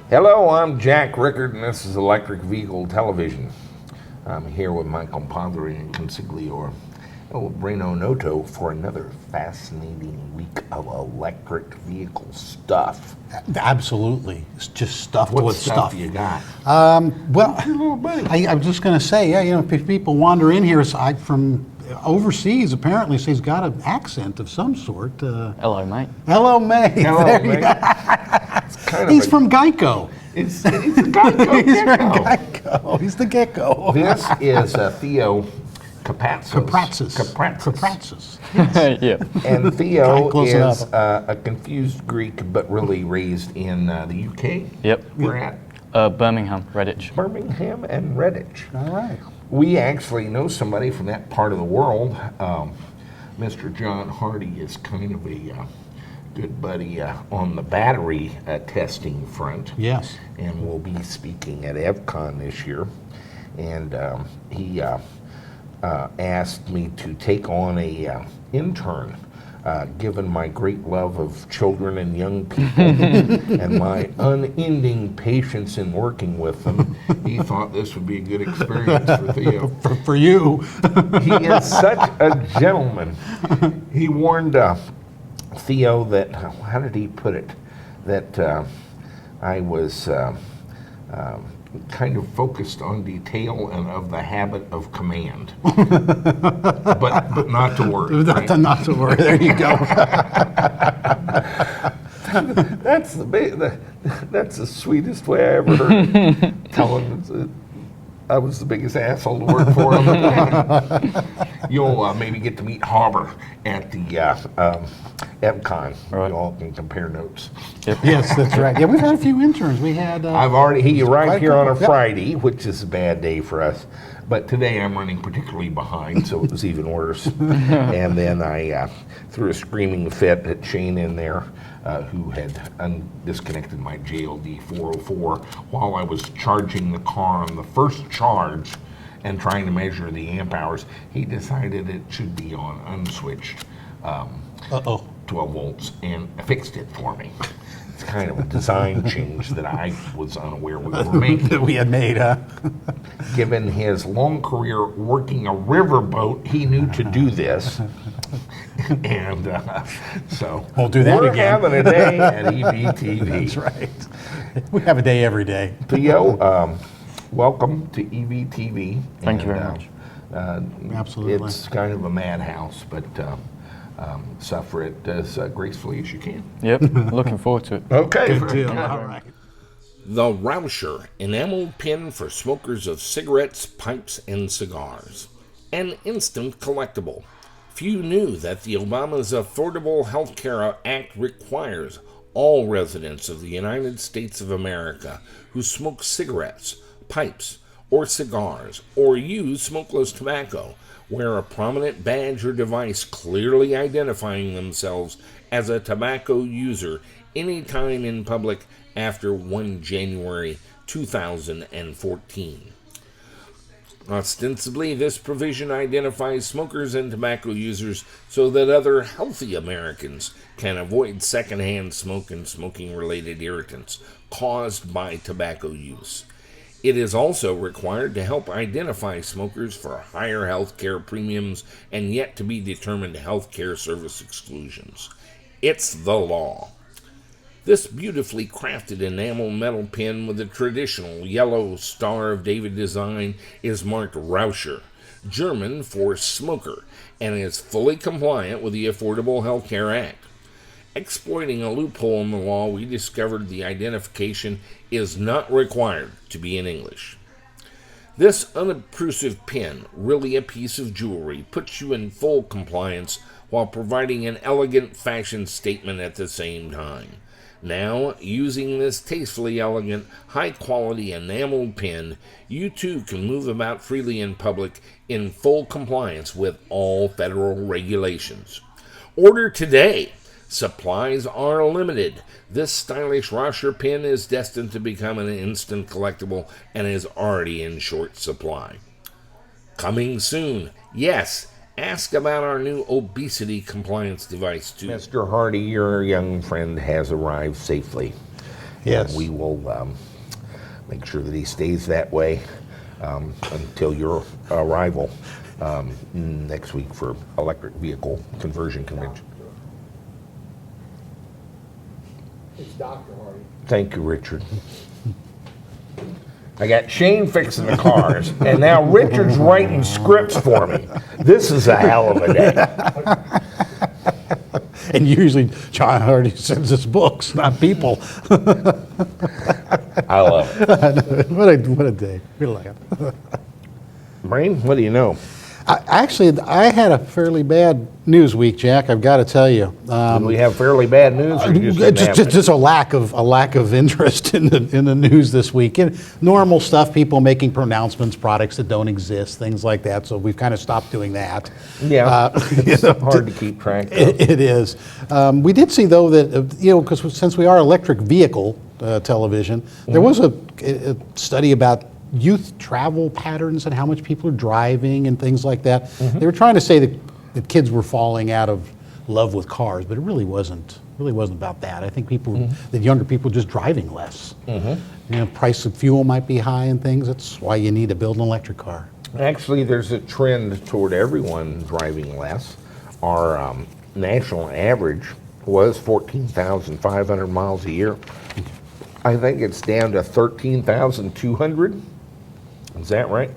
Hello, I'm Jack Rickard, and this is Electric Vehicle Television. I'm here with my compadre and consigliere, El Breno Noto, for another fascinating week of electric vehicle stuff. Absolutely. It's just stuffed What with stuff you got? Well, Your little buddy. I was just going to say, yeah, you know, if people wander in here from overseas, apparently, so he's got an accent of some sort. Hello, mate. Hello, May. Hello, There mate. you go. He's from Geico. It's a Geico. He's from Geico. He's the gecko. This is Theo Kapratzis. Kapratzis. Yeah. And Theo Close is enough. a confused Greek, but really raised in the UK. Yep. We're at Birmingham, Redditch. Birmingham and Redditch. All right. We actually know somebody from that part of the world. Mr. John Hardy is kind of a good buddy on the battery testing front. Yes. And will be speaking at EVCon this year. And he asked me to take on a intern. Given my great love of children and young people and my unending patience in working with them, he thought this would be a good experience for Theo. For you. He is such a gentleman. He warned Theo that, how did he put it, that I was kind of focused on detail and of the habit of command, but not to worry. Right? Not to worry. There you go. That's the sweetest way I ever heard him. Tell him I was the biggest asshole to work for on the planet. You'll maybe get to meet Harbor at the EVCon. Right. You all can compare notes. Yep. Yes, that's right. Yeah, we've had a few interns. We had. He arrived here on a Yep. Friday, which is a bad day for us. But today I'm running particularly behind, so it was even worse. And then I threw a screaming fit at Shane in there, who had disconnected my JLD 404 while I was charging the car on the first charge and trying to measure the amp hours. He decided it should be on unswitched 12 volts and fixed it for me. It's kind of a design change that I was unaware we were making. That we had made, Given his long career working a riverboat, he knew to do this. And so We'll do that we're again. having a day at EVTV. That's right. We have a day every day. Theo, welcome to EVTV. Thank you very much. Absolutely. It's kind of a madhouse, but suffer it as gracefully as you can. Yep. Looking forward to it. Okay. Good deal. All right. The Rouser enamel pin for smokers of cigarettes, pipes, and cigars. An instant collectible. Few knew that the Obama's Affordable Health Care Act requires all residents of the United States of America who smoke cigarettes, pipes, or cigars, or use smokeless tobacco, wear a prominent badge or device clearly identifying themselves as a tobacco user anytime in public after 1 January 2014. Ostensibly, this provision identifies smokers and tobacco users so that other healthy Americans can avoid secondhand smoke and smoking-related irritants caused by tobacco use. It is also required to help identify smokers for higher health care premiums and yet to be determined health care service exclusions. It's the law. This beautifully crafted enamel metal pin with a traditional yellow Star of David design is marked Rouser, German for smoker, and is fully compliant with the Affordable Health Care Act. Exploiting a loophole in the law, we discovered the identification is not required to be in English. This unobtrusive pin, really a piece of jewelry, puts you in full compliance while providing an elegant fashion statement at the same time. Now, using this tastefully elegant, high-quality enameled pin, you too can move about freely in public in full compliance with all federal regulations. Order today. Supplies are limited. This stylish Rouser pin is destined to become an instant collectible and is already in short supply. Coming soon. Yes, ask about our new obesity compliance device too. Mr. Hardy, your young friend has arrived safely. Yes. And we will make sure that he stays that way until your arrival next week for electric vehicle conversion convention. It's Dr. Hardy. Thank you, Richard. I got Shane fixing the cars, and now Richard's writing scripts for me. This is a hell of a day. And usually John Hardy sends us books, not people. I love it. What a day. We laugh. Brain, what do you know? Actually, I had a fairly bad news week, Jack. I've got to tell you. Do we have fairly bad news, or Just a lack of interest in the news this week. And normal stuff, people making pronouncements, products that don't exist, things like that. So we've kind of stopped doing that. Yeah, it's hard to keep track of. It is. We did see though that because since we are electric vehicle television, there was a study about youth travel patterns and how much people are driving and things like that. They were trying to say that kids were falling out of love with cars, but it really wasn't about that. I think that younger people are just driving less. Price of fuel might be high and things. That's why you need to build an electric car. Actually, there's a trend toward everyone driving less. Our national average was 14,500 miles a year. I think it's down to 13,200. Is that right?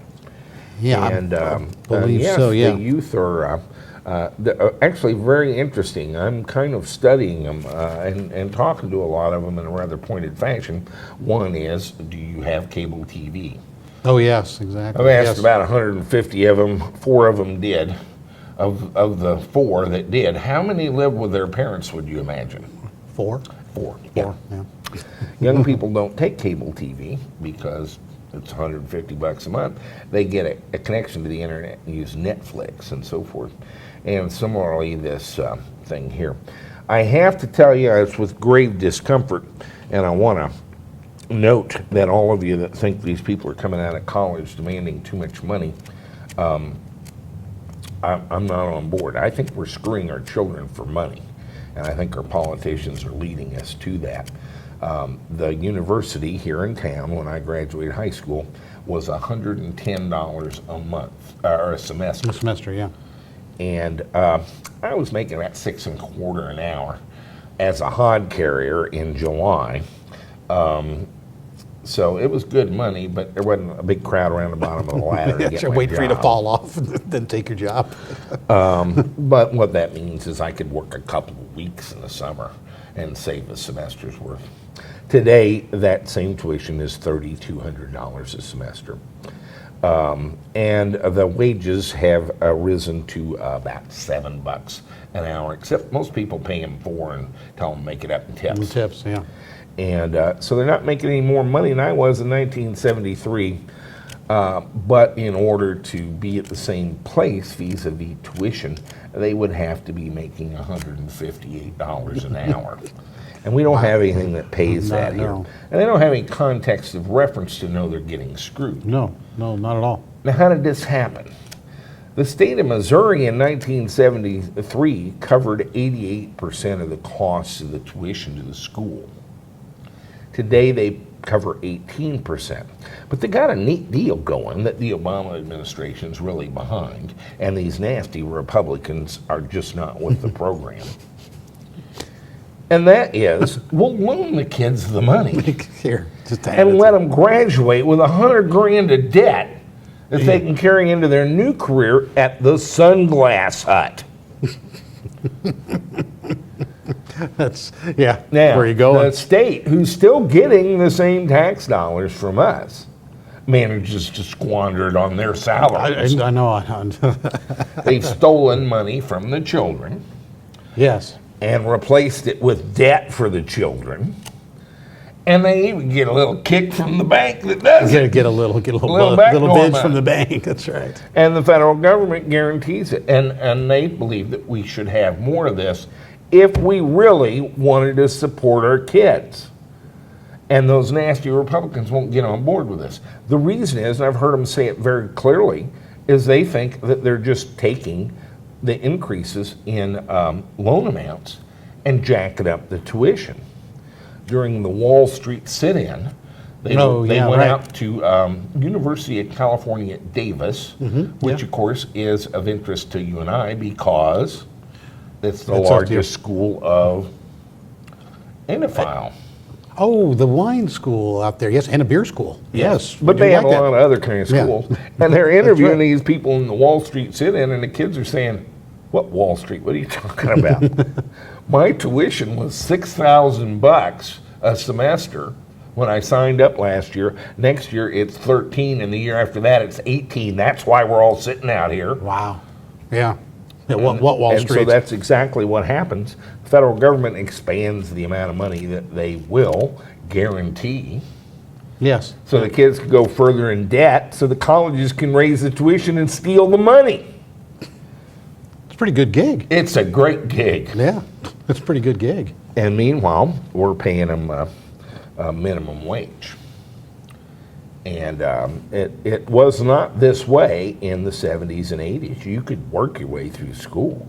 Yeah, And I believe yes, so. Yeah, the youth are actually very interesting. I'm kind of studying them and talking to a lot of them in a rather pointed fashion. One is, do you have cable TV? Oh yes, exactly. I've asked Yes. about 150 of them. 4 of them did. Of the 4 that did, how many live with their parents, would you imagine? 4. 4. Yeah. Young people don't take cable TV because it's $150 a month. They get a connection to the internet and use Netflix and so forth. And similarly, this thing here. I have to tell you, it's with grave discomfort, and I want to note that all of you that think these people are coming out of college demanding too much money, I'm not on board. I think we're screwing our children for money, and I think our politicians are leading us to that. The university here in town, when I graduated high school, was $110 a month, or a semester. A semester, yeah. And I was making about $6.25 an hour as a hod carrier in July. So it was good money, but there wasn't a big crowd around the bottom of the ladder to get my Wait for you to job. fall off and then take your job. But what that means is I could work a couple of weeks in the summer and save a semester's worth. Today, that same tuition is $3,200 a semester. And the wages have risen to about $7 an hour, except most people pay them $4 and tell them make it up in tips. Tips, yeah. And so they're not making any more money than I was in 1973. But in order to be at the same place vis-a-vis tuition, they would have to be making $158 an hour. And we don't have anything that pays that here. No. And they don't have any context of reference to know they're getting screwed. No, not at all. Now, how did this happen? The state of Missouri in 1973 covered 88% of the costs of the tuition to the school. Today, they cover 18%. But they got a neat deal going that the Obama administration's really behind, and these nasty Republicans are just not with the program. And that is, we'll loan the kids the money Here, just hand and it let to- them graduate with $100,000 of debt that they can carry into their new career at the Sunglass Hut. That's, yeah, Now, where you going? the state, who's still getting the same tax dollars from us, manages to squander it on their salaries. I know. They've stolen money from the children Yes. and replaced it with debt for the children. And they even get a little kick from the bank that does it. Get a little Little backdoor bids money. from the bank. That's right. And the federal government guarantees it. And they believe that we should have more of this if we really wanted to support our kids. And those nasty Republicans won't get on board with this. The reason is, and I've heard them say it very clearly, is they think that they're just taking the increases in loan amounts and jacking up the tuition. During the Wall Street sit-in, they went out to University of California at Davis, which of course is of interest to you and I because it's the largest school of Enophile. Oh, the wine school out there, yes, and a beer school. Yes, But we do they have like a that. lot of other kind of Yeah. schools. And they're interviewing right. these people in the Wall Street sit-in, and the kids are saying, "What Wall Street? What are you talking about? My tuition was $6,000 a semester when I signed up last year. Next year it's 13, and the year after that it's 18. That's why we're all sitting out here." Wow. Yeah. Yeah, what Wall And Street? so that's exactly what happens. The federal government expands the amount of money that they will guarantee. Yes. So the kids can go further in debt, so the colleges can raise the tuition and steal the money. It's a pretty good gig. It's a great gig. Yeah. It's a pretty good gig. And meanwhile, we're paying them a minimum wage. And it was not this way in the 70s and 80s. You could work your way through school.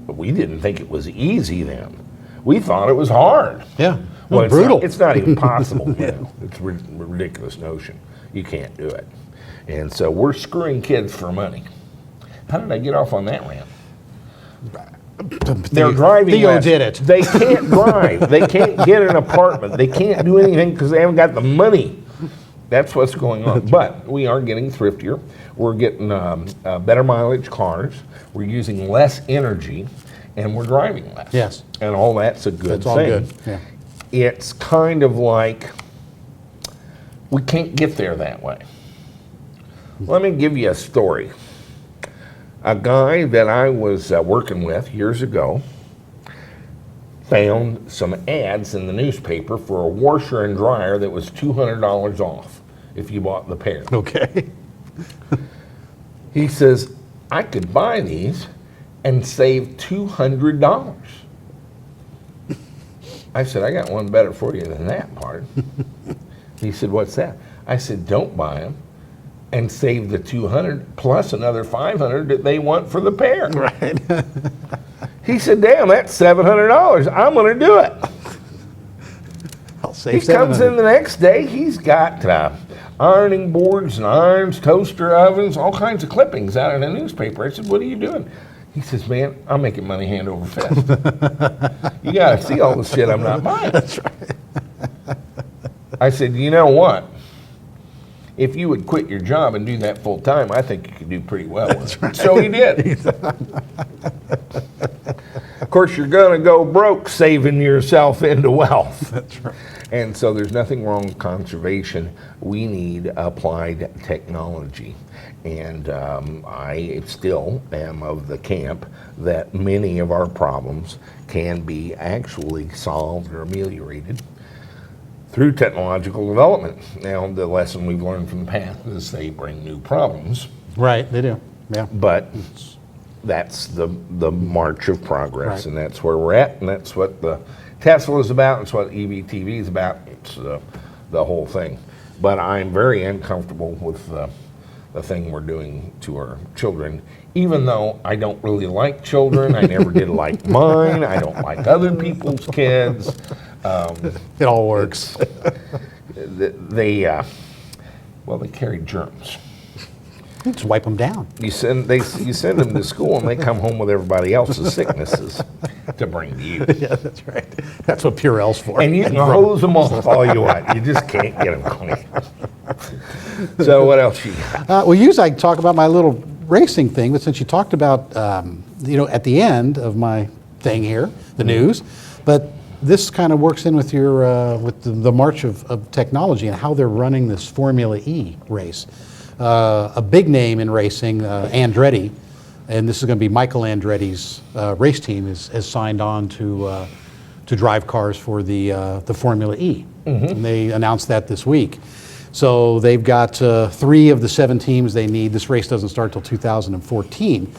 We didn't think it was easy then. We thought it was hard. Yeah. Well, Brutal. It's not even possible. Now. It's a ridiculous notion. You can't do it. And so we're screwing kids for money. How did I get off on that rant? They're driving Theo less. did it. They can't drive. They can't get an apartment. They can't do anything because they haven't got the money. That's what's going on. But we are getting thriftier. We're getting better mileage cars. We're using less energy, and we're driving less. Yes. And all that's a good That's thing. all good. Yeah. It's kind of like we can't get there that way. Let me give you a story. A guy that I was working with years ago found some ads in the newspaper for a washer and dryer that was $200 off if you bought the pair. Okay. He says, I could buy these and save $200. I said, I got one better for you than that part. He said, what's that? I said, don't buy them and save the 200 plus another 500 that they want for the pair. Right. He said, damn, that's $700. I'm going to do it. I'll save He comes in $700. the next day. He's got ironing boards and irons, toaster ovens, all kinds of clippings out in the newspaper. I said, what are you doing? He says, man, I'm making money hand over fist. You got to see all the shit I'm not buying. That's right. I said, you know what? If you would quit your job and do that full time, I think you could do pretty well with it. So he did. Of course, you're going to go broke saving yourself into wealth. That's right. And so there's nothing wrong with conservation. We need applied technology. And I still am of the camp that many of our problems can be actually solved or ameliorated through technological development. Now, the lesson we've learned from the past is they bring new problems, Right, they do. Yeah. but that's the march of progress, Right. and that's where we're at, and that's what the Tesla is about, it's what EVTV is about, it's the whole thing. But I'm very uncomfortable with the thing we're doing to our children, even though I don't really like children, I never did like mine, I don't like other people's kids. It all works. They carry germs. Just wipe them down. You send them to school, and they come home with everybody else's sicknesses to bring to you. Yeah, that's right. That's what Purell's for. And you can hose them off all you want. You just can't get them clean. So what else you got? Well, usually I talk about my little racing thing, but since you talked about, at the end of my thing here, the news, But this kind of works in with your with the march of technology and how they're running this Formula E race. A big name in racing, Andretti, and this is going to be Michael Andretti's race team, has signed on to drive cars for the Formula E. And they announced that this week. So they've got 3 of the 7 teams they need. This race doesn't start till 2014.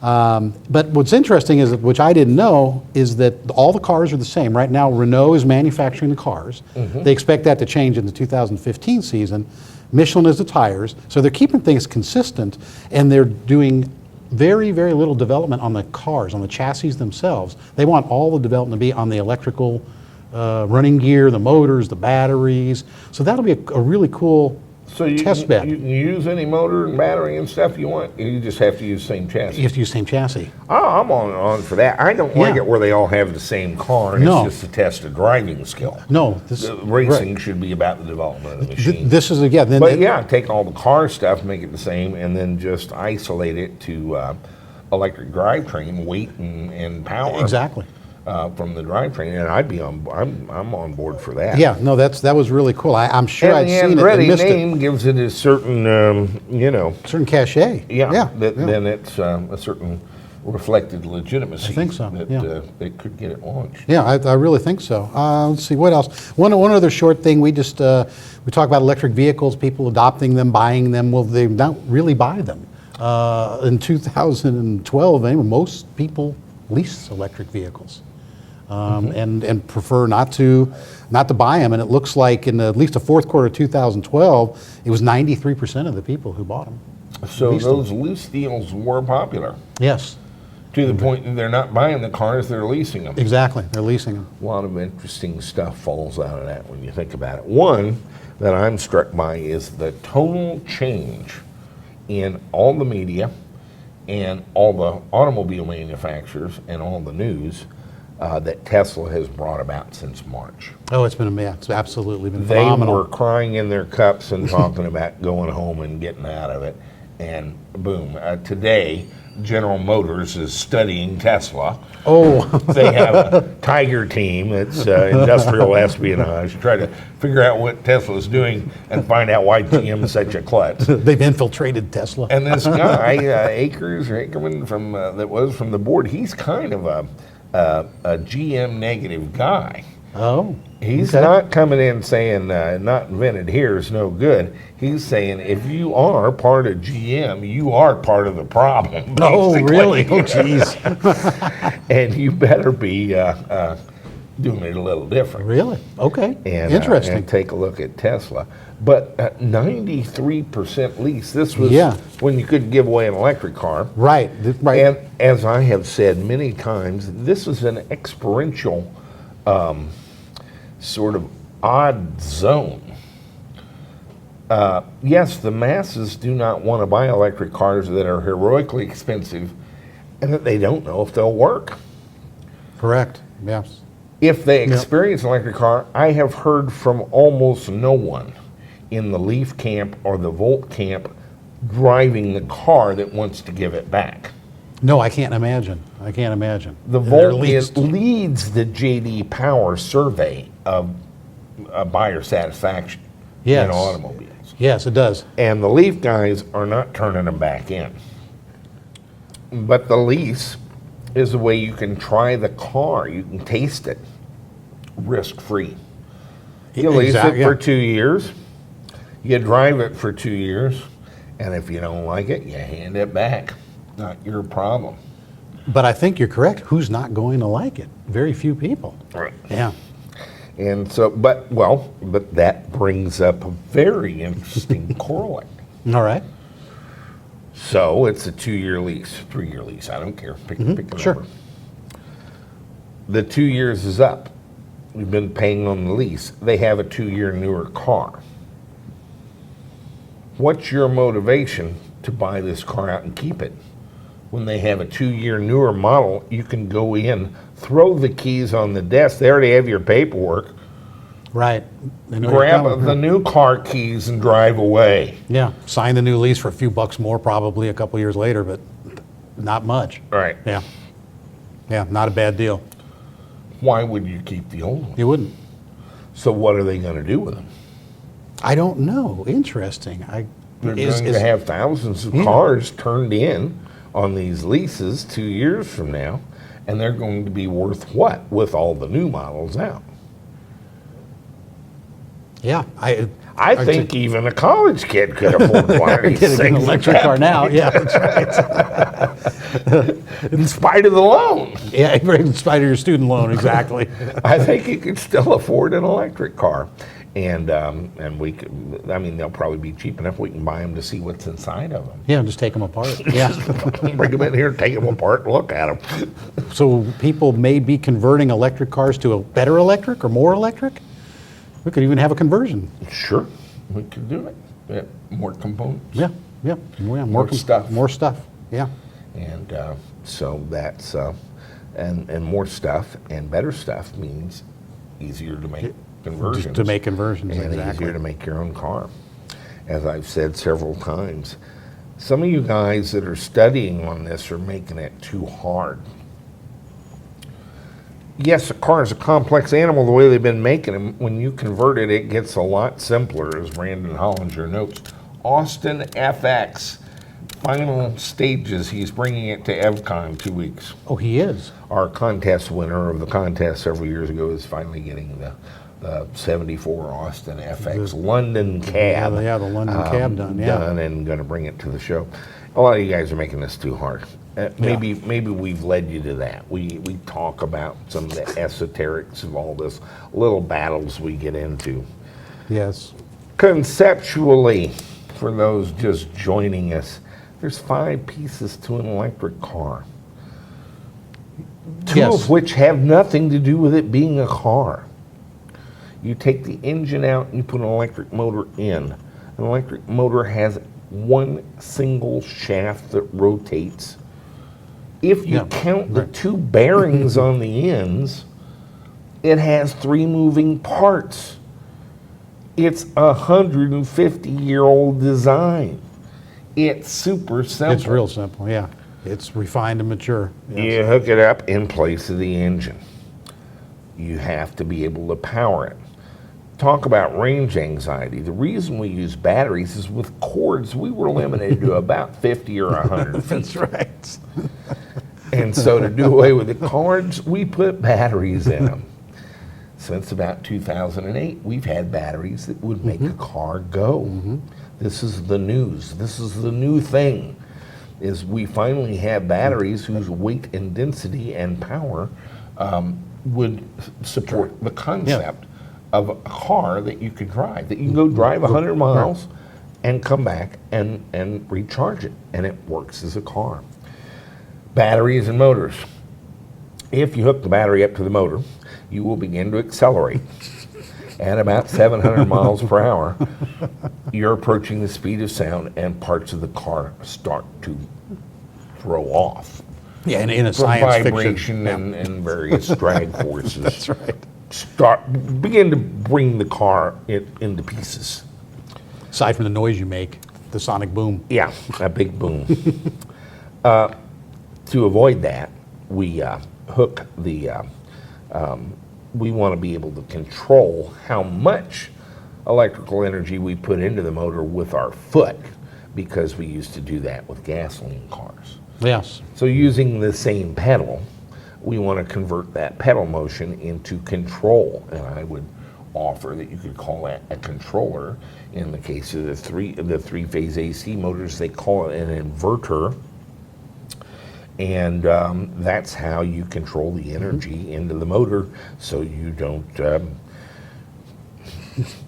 But what's interesting is, which I didn't know, is that all the cars are the same. Right now, Renault is manufacturing the cars. They expect that to change in the 2015 season. Michelin is the tires. So they're keeping things consistent, and they're doing very, very little development on the cars, on the chassis themselves. They want all the development to be on the electrical running gear, the motors, the batteries. So that'll be a really cool So you test bed. You can use any motor and battery and stuff you want. You just have to use the same chassis. You have to use the same chassis. Oh, I'm on for that. I don't like Yeah. it where they all have the same car and No. it's just a test of driving skill. No, this The racing should be about the development of the machine. This is then But yeah, take all the car stuff, make it the same, and then just isolate it to electric drivetrain, weight and power. exactly. From the drivetrain, and I'm on board for that. Yeah, no, that was really cool. I'm sure I'd And seen the it and Andretti missed name gives it a certain, certain cachet. yeah. yeah. Then it's a certain reflected legitimacy. I think so, That yeah. they could get it launched. Yeah, I really think so. Let's see, what else? One other short thing, we talk about electric vehicles, people adopting them, buying them. Well, they don't really buy them. In 2012, anyway, most people lease electric vehicles. And prefer not to buy them. And it looks like in at least the fourth quarter of 2012, it was 93% of the people who bought them. So Leased them. those lease deals were popular Yes, to the point that they're not buying the cars, they're leasing them. exactly. They're leasing them. A lot of interesting stuff falls out of that when you think about it. One that I'm struck by is the total change in all the media and all the automobile manufacturers and all the news that Tesla has brought about since March. Oh, it's absolutely been They phenomenal. were crying in their cups and talking about going home and getting out of it. And boom, today General Motors is studying Tesla. Oh, They have a tiger team. It's industrial espionage. Try to figure out what Tesla's doing and find out why GM is such a klutz. they've infiltrated Tesla. And this guy, Ackerman from the board, he's kind of a GM negative guy. Oh, He's okay. not coming in saying not invented here is no good. He's saying if you are part of GM, you are part of the problem. Oh, basically. really? Oh, geez. And you better be doing it a little different. Really? Okay. And, Interesting. and take a look at Tesla. But 93% lease. This was Yeah. when you could give away an electric car. Right. Right. And as I have said many times, this is an experiential sort of odd zone. Yes, the masses do not want to buy electric cars that are heroically expensive and that they don't know if they'll work. Correct. Yes. If they experience an electric car, I have heard from almost no one in the Leaf camp or the Volt camp driving the car that wants to give it back. No, I can't imagine. I can't imagine. The They're Volt leased. leads the J.D. Power survey of buyer satisfaction Yes. in automobiles. Yes, it does. And the Leaf guys are not turning them back in. But the lease is the way you can try the car. You can taste it risk-free. You lease Exactly, it for yeah. 2 years. You drive it for 2 years. And if you don't like it, you hand it back. Not your problem. But I think you're correct. Who's not going to like it? Very few people. Right. Yeah. And so, but that brings up a very interesting correlate. All right. So it's a 2-year lease, 3-year lease, I don't care, pick a Mm-hmm. Sure. number. The 2 years is up. We've been paying on the lease. They have a 2-year newer car. What's your motivation to buy this car out and keep it? When they have a 2-year newer model, you can go in, throw the keys on the desk. They already have your paperwork. Right. They know you're Grab coming. the new car keys and drive away. Yeah. Sign the new lease for a few bucks more probably a couple years later, but not much. Right. Yeah. Yeah, not a bad deal. Why would you keep the old one? You wouldn't. So what are they going to do with them? I don't know. Interesting. They're going to have thousands of cars turned in on these leases 2 years from now, and they're going to be worth what with all the new models out? Yeah, I think even a college kid could afford one of these get an things. electric car now. Yeah, that's right. In spite of the loan. Yeah, in spite of your student loan, exactly. I think you could still afford an electric car. And we could, I mean, they'll probably be cheap enough we can buy them to see what's inside of them. Yeah, just take them apart. Yeah. Bring them in here, take them apart, and look at them. So people may be converting electric cars to a better electric or more electric? We could even have a conversion. Sure, we could do it. Yeah, more components. Yeah, yeah. More stuff. More stuff, yeah. And so that's, and more stuff and better stuff means easier to make conversions. Just to make conversions, and exactly. easier to make your own car. As I've said several times, some of you guys that are studying on this are making it too hard. Yes, a car is a complex animal the way they've been making them. When you convert it, it gets a lot simpler, as Brandon Hollinger notes. Austin FX, final stages. He's bringing it to EVCon 2 weeks. Oh, he is? Our contest winner of the contest several years ago is finally getting the 74 Austin FX London cab. Yeah, the London cab done, yeah. Done and going to bring it to the show. A lot of you guys are making this too hard. Maybe we've led you to that. We talk about some of the esoterics of all this, little battles we get into. Yes. Conceptually, for those just joining us, there's 5 pieces to an electric car. Two Yes. of which have nothing to do with it being a car. You take the engine out and you put an electric motor in. An electric motor has one single shaft that rotates. If you count the 2 bearings on the ends, it has 3 moving parts. It's a 150-year-old design. It's super simple. It's real simple, yeah. It's refined and mature. Yes. You hook it up in place of the engine. You have to be able to power it. Talk about range anxiety. The reason we use batteries is with cords, we were limited to about 50 or 100 feet. That's right. And so to do away with the cords, we put batteries in them. Since about 2008, we've had batteries that would make a car go. This is the news. This is the new thing, is we finally have batteries whose weight and density and power would support the concept of a car that you could drive, that you can go drive 100 miles and come back and recharge it, and it works as a car. Batteries and motors. If you hook the battery up to the motor, you will begin to accelerate. At about 700 miles per hour, you're approaching the speed of sound, and parts of the car start to throw off. Yeah, in a From science vibration fiction. and various drag forces. That's right. Begin to bring the car into pieces. Aside from the noise you make, the sonic boom. Yeah, a big boom. To avoid that, we hook the, we want to be able to control how much electrical energy we put into the motor with our foot, because we used to do that with gasoline cars. Yes. So using the same pedal, we want to convert that pedal motion into control, and I would offer that you could call that a controller. In the case of the three-phase AC motors, they call it an inverter, and that's how you control the energy into the motor, so you don't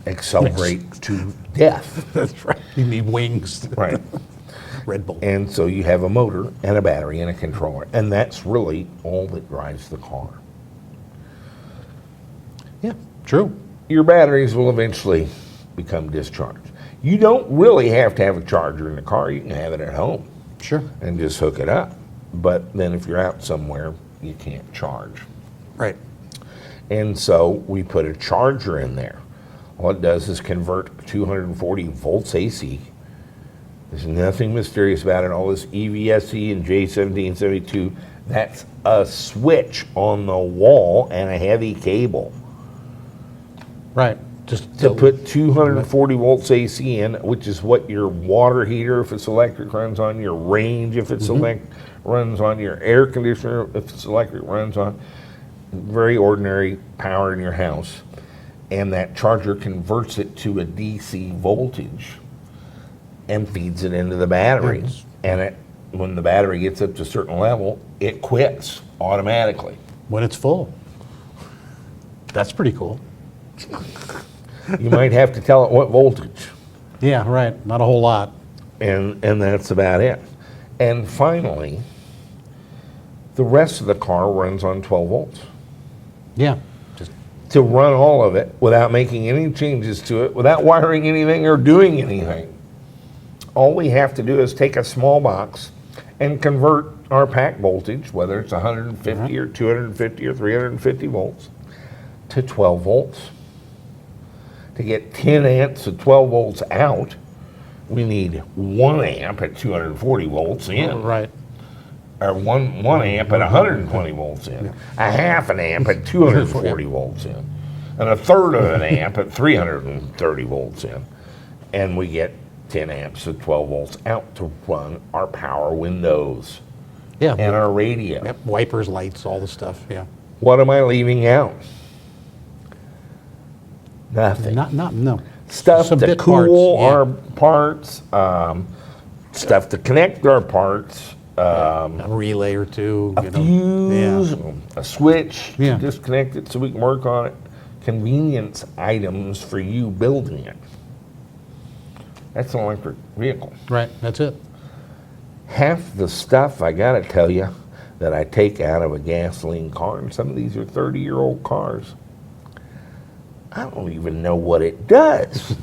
accelerate to death. That's right. You need wings. Right. Red Bull. And so you have a motor and a battery and a controller, and that's really all that drives the car. Yeah, true. Your batteries will eventually become discharged. You don't really have to have a charger in the car. You can have it at home Sure. and just hook it up. But then if you're out somewhere, you can't charge. Right. And so we put a charger in there. All it does is convert 240 volts AC. There's nothing mysterious about it. All this EVSE and J1772, That's a switch on the wall and a heavy cable. Right. Just To put 240 volts AC in, which is what your water heater, if it's electric, runs on, your range, if it's runs on, your air conditioner, if it's electric, runs on. Very ordinary power in your house. And that charger converts it to a DC voltage and feeds it into the battery. And when the battery gets up to a certain level, it quits automatically. when it's full. That's pretty cool. You might have to tell it what voltage. Yeah, right. Not a whole lot. And that's about it. And finally, the rest of the car runs on 12 volts. Yeah. Just To run all of it without making any changes to it, without wiring anything or doing anything. All we have to do is take a small box and convert our pack voltage, whether it's 150 or 250 or 350 volts, to 12 volts. To get 10 amps of 12 volts out, we need 1 amp at 240 volts in. right. Or one amp at 120 volts in. A half an amp at 240 volts in. And a third of an amp at 330 volts in. And we get 10 amps of 12 volts out to run our power windows Yeah. and our radio. Yep. Wipers, lights, all the stuff. Yeah. What am I leaving out? Nothing. No. Stuff Some to bit cool parts, yeah. our parts, stuff to connect our parts, A relay or two. a fuse, Yeah. a switch Yeah. to disconnect it so we can work on it. Convenience items for you building it. That's an electric vehicle. Right. That's it. Half the stuff, I gotta tell you, that I take out of a gasoline car, and some of these are 30-year-old cars, I don't even know what it does.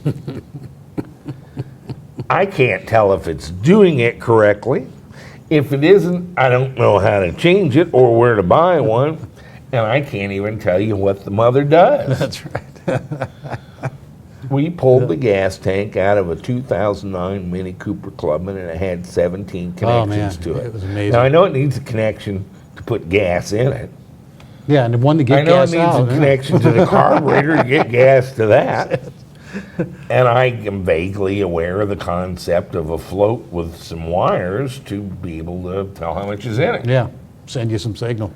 I can't tell if it's doing it correctly. If it isn't, I don't know how to change it or where to buy one, and I can't even tell you what the mother does. That's right. We pulled the gas tank out of a 2009 Mini Cooper Clubman, and it had 17 connections man, to it. it was amazing. Now, I know it needs a connection to put gas in it. Yeah, and the one to get I know it gas needs out. a yeah. connection to the carburetor to get gas to that. And I am vaguely aware of the concept of a float with some wires to be able to tell how much is in it. Yeah. Send you some signal.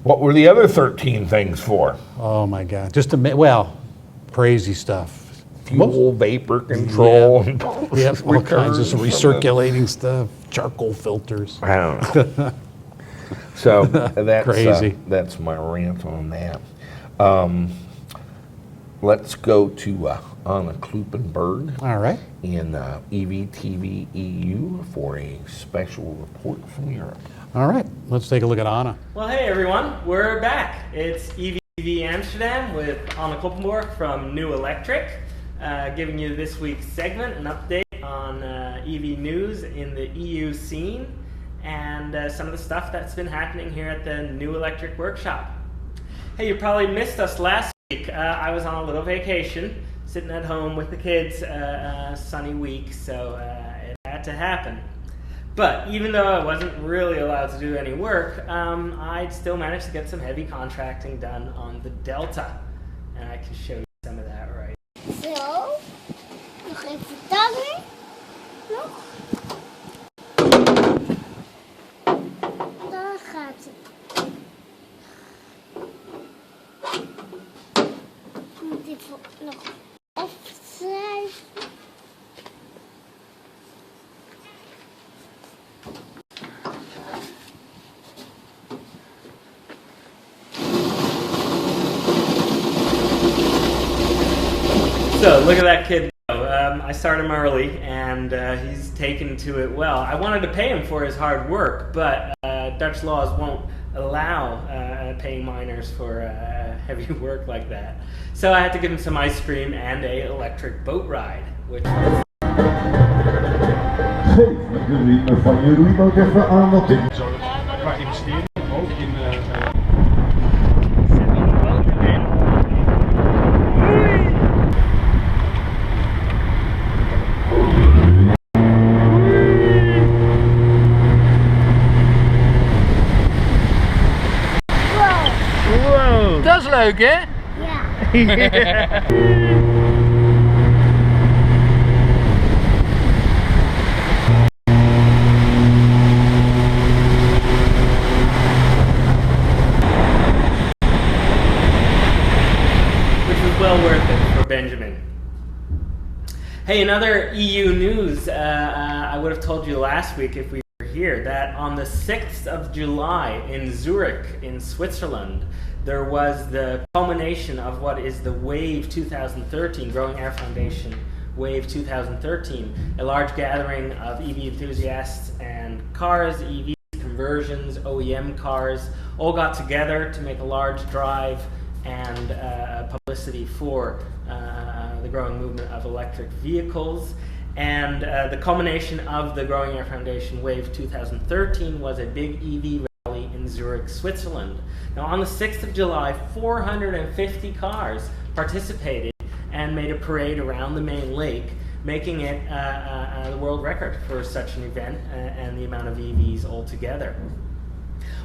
What were the other 13 things for? Oh my God. Just well, crazy stuff. Fuel, vapor control, and Yep, all kinds of recurves. recirculating stuff, charcoal filters. I don't know. So that's Crazy. That's my rant on that. Let's go to Anna Klupenberg All right. in EVTV EU for a special report from Europe. All right. Let's take a look at Anna. Well, hey everyone, we're back. It's EVTV Amsterdam with Anna Kloppenborg from New Electric, giving you this week's segment, an update on EV news in the EU scene and some of the stuff that's been happening here at the New Electric Workshop. Hey, you probably missed us last week. I was on a little vacation, sitting at home with the kids, sunny week, so it had to happen. But even though I wasn't really allowed to do any work, I still managed to get some heavy contracting done on the Delta. And I can show you some of that right. Zo, nog even tangen. Nog. Daar gaat het. Ik moet even nog afschrijven. So look at that kid go. I started him early and he's taken to it well. I wanted to pay him for his hard work, but Dutch laws won't allow paying minors for heavy work like that. So I had to give him some ice cream and a electric boat ride, which was Geef de riemen van je roeiboot even aan, want dit Qua investering, ook in leuk, hè? Ja. Which was well worth it for Benjamin. Hey, in other EU news, I would have told you last week if we were here that on the 6th of July in Zurich, in Switzerland, there was the culmination of what is the Wave 2013, Growing Air Foundation Wave 2013, a large gathering of EV enthusiasts and cars, EV conversions, OEM cars, all got together to make a large drive and publicity for the growing movement of electric vehicles. And the culmination of the Growing Air Foundation Wave 2013 was a big EV rally in Zurich, Switzerland. Now on the 6th of July, 450 cars participated and made a parade around the main lake, making it the world record for such an event and the amount of EVs altogether.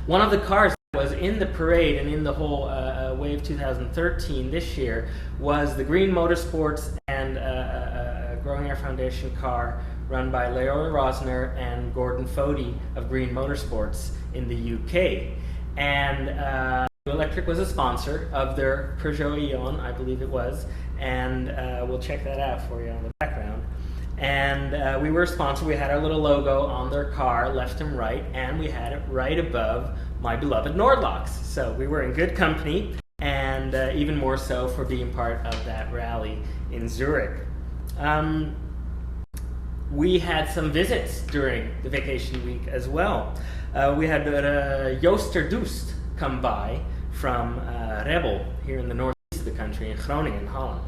One of the cars that was in the parade and in the whole Wave 2013 this year was the Green Motorsports and Growing Air Foundation car run by Leora Rosner and Gordon Fody of Green Motorsports in the UK. And Electric was a sponsor of their Peugeot Eon, I believe it was, and we'll check that out for you on the background. And we were a sponsor. We had our little logo on their car, left and right, and we had it right above my beloved Nordlocks. So we were in good company, and even more so for being part of that rally in Zurich. We had some visits during the vacation week as well. We had Jooster Dust come by from Rebel here in the northeast of the country, in Groningen, Holland.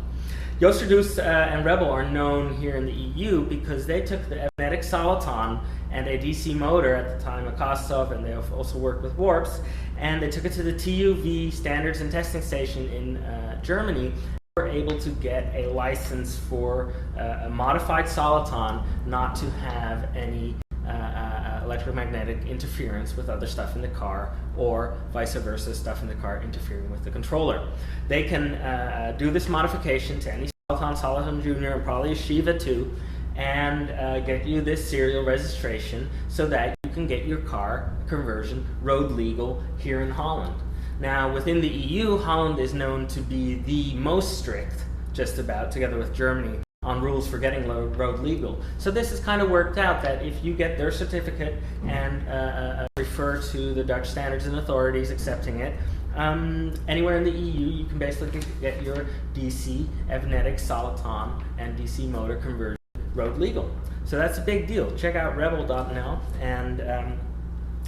Jooster Dust and Rebel are known here in the EU because they took the magnetic soliton and a DC motor at the time of Kostov, and they also worked with Warps, and they took it to the TÜV Standards and Testing Station in Germany. They were able to get a license for a modified soliton not to have any electromagnetic interference with other stuff in the car, or vice versa, stuff in the car interfering with the controller. They can do this modification to any Soliton Junior and probably a Shiva too, and get you this serial registration so that you can get your car conversion road legal here in Holland. Now, within the EU, Holland is known to be the most strict, just about, together with Germany, on rules for getting road legal. So this has kind of worked out that if you get their certificate and refer to the Dutch standards and authorities accepting it, anywhere in the EU, you can basically get your DC, magnetic, soliton, and DC motor conversion road legal. So that's a big deal. Check out rebel.nl, and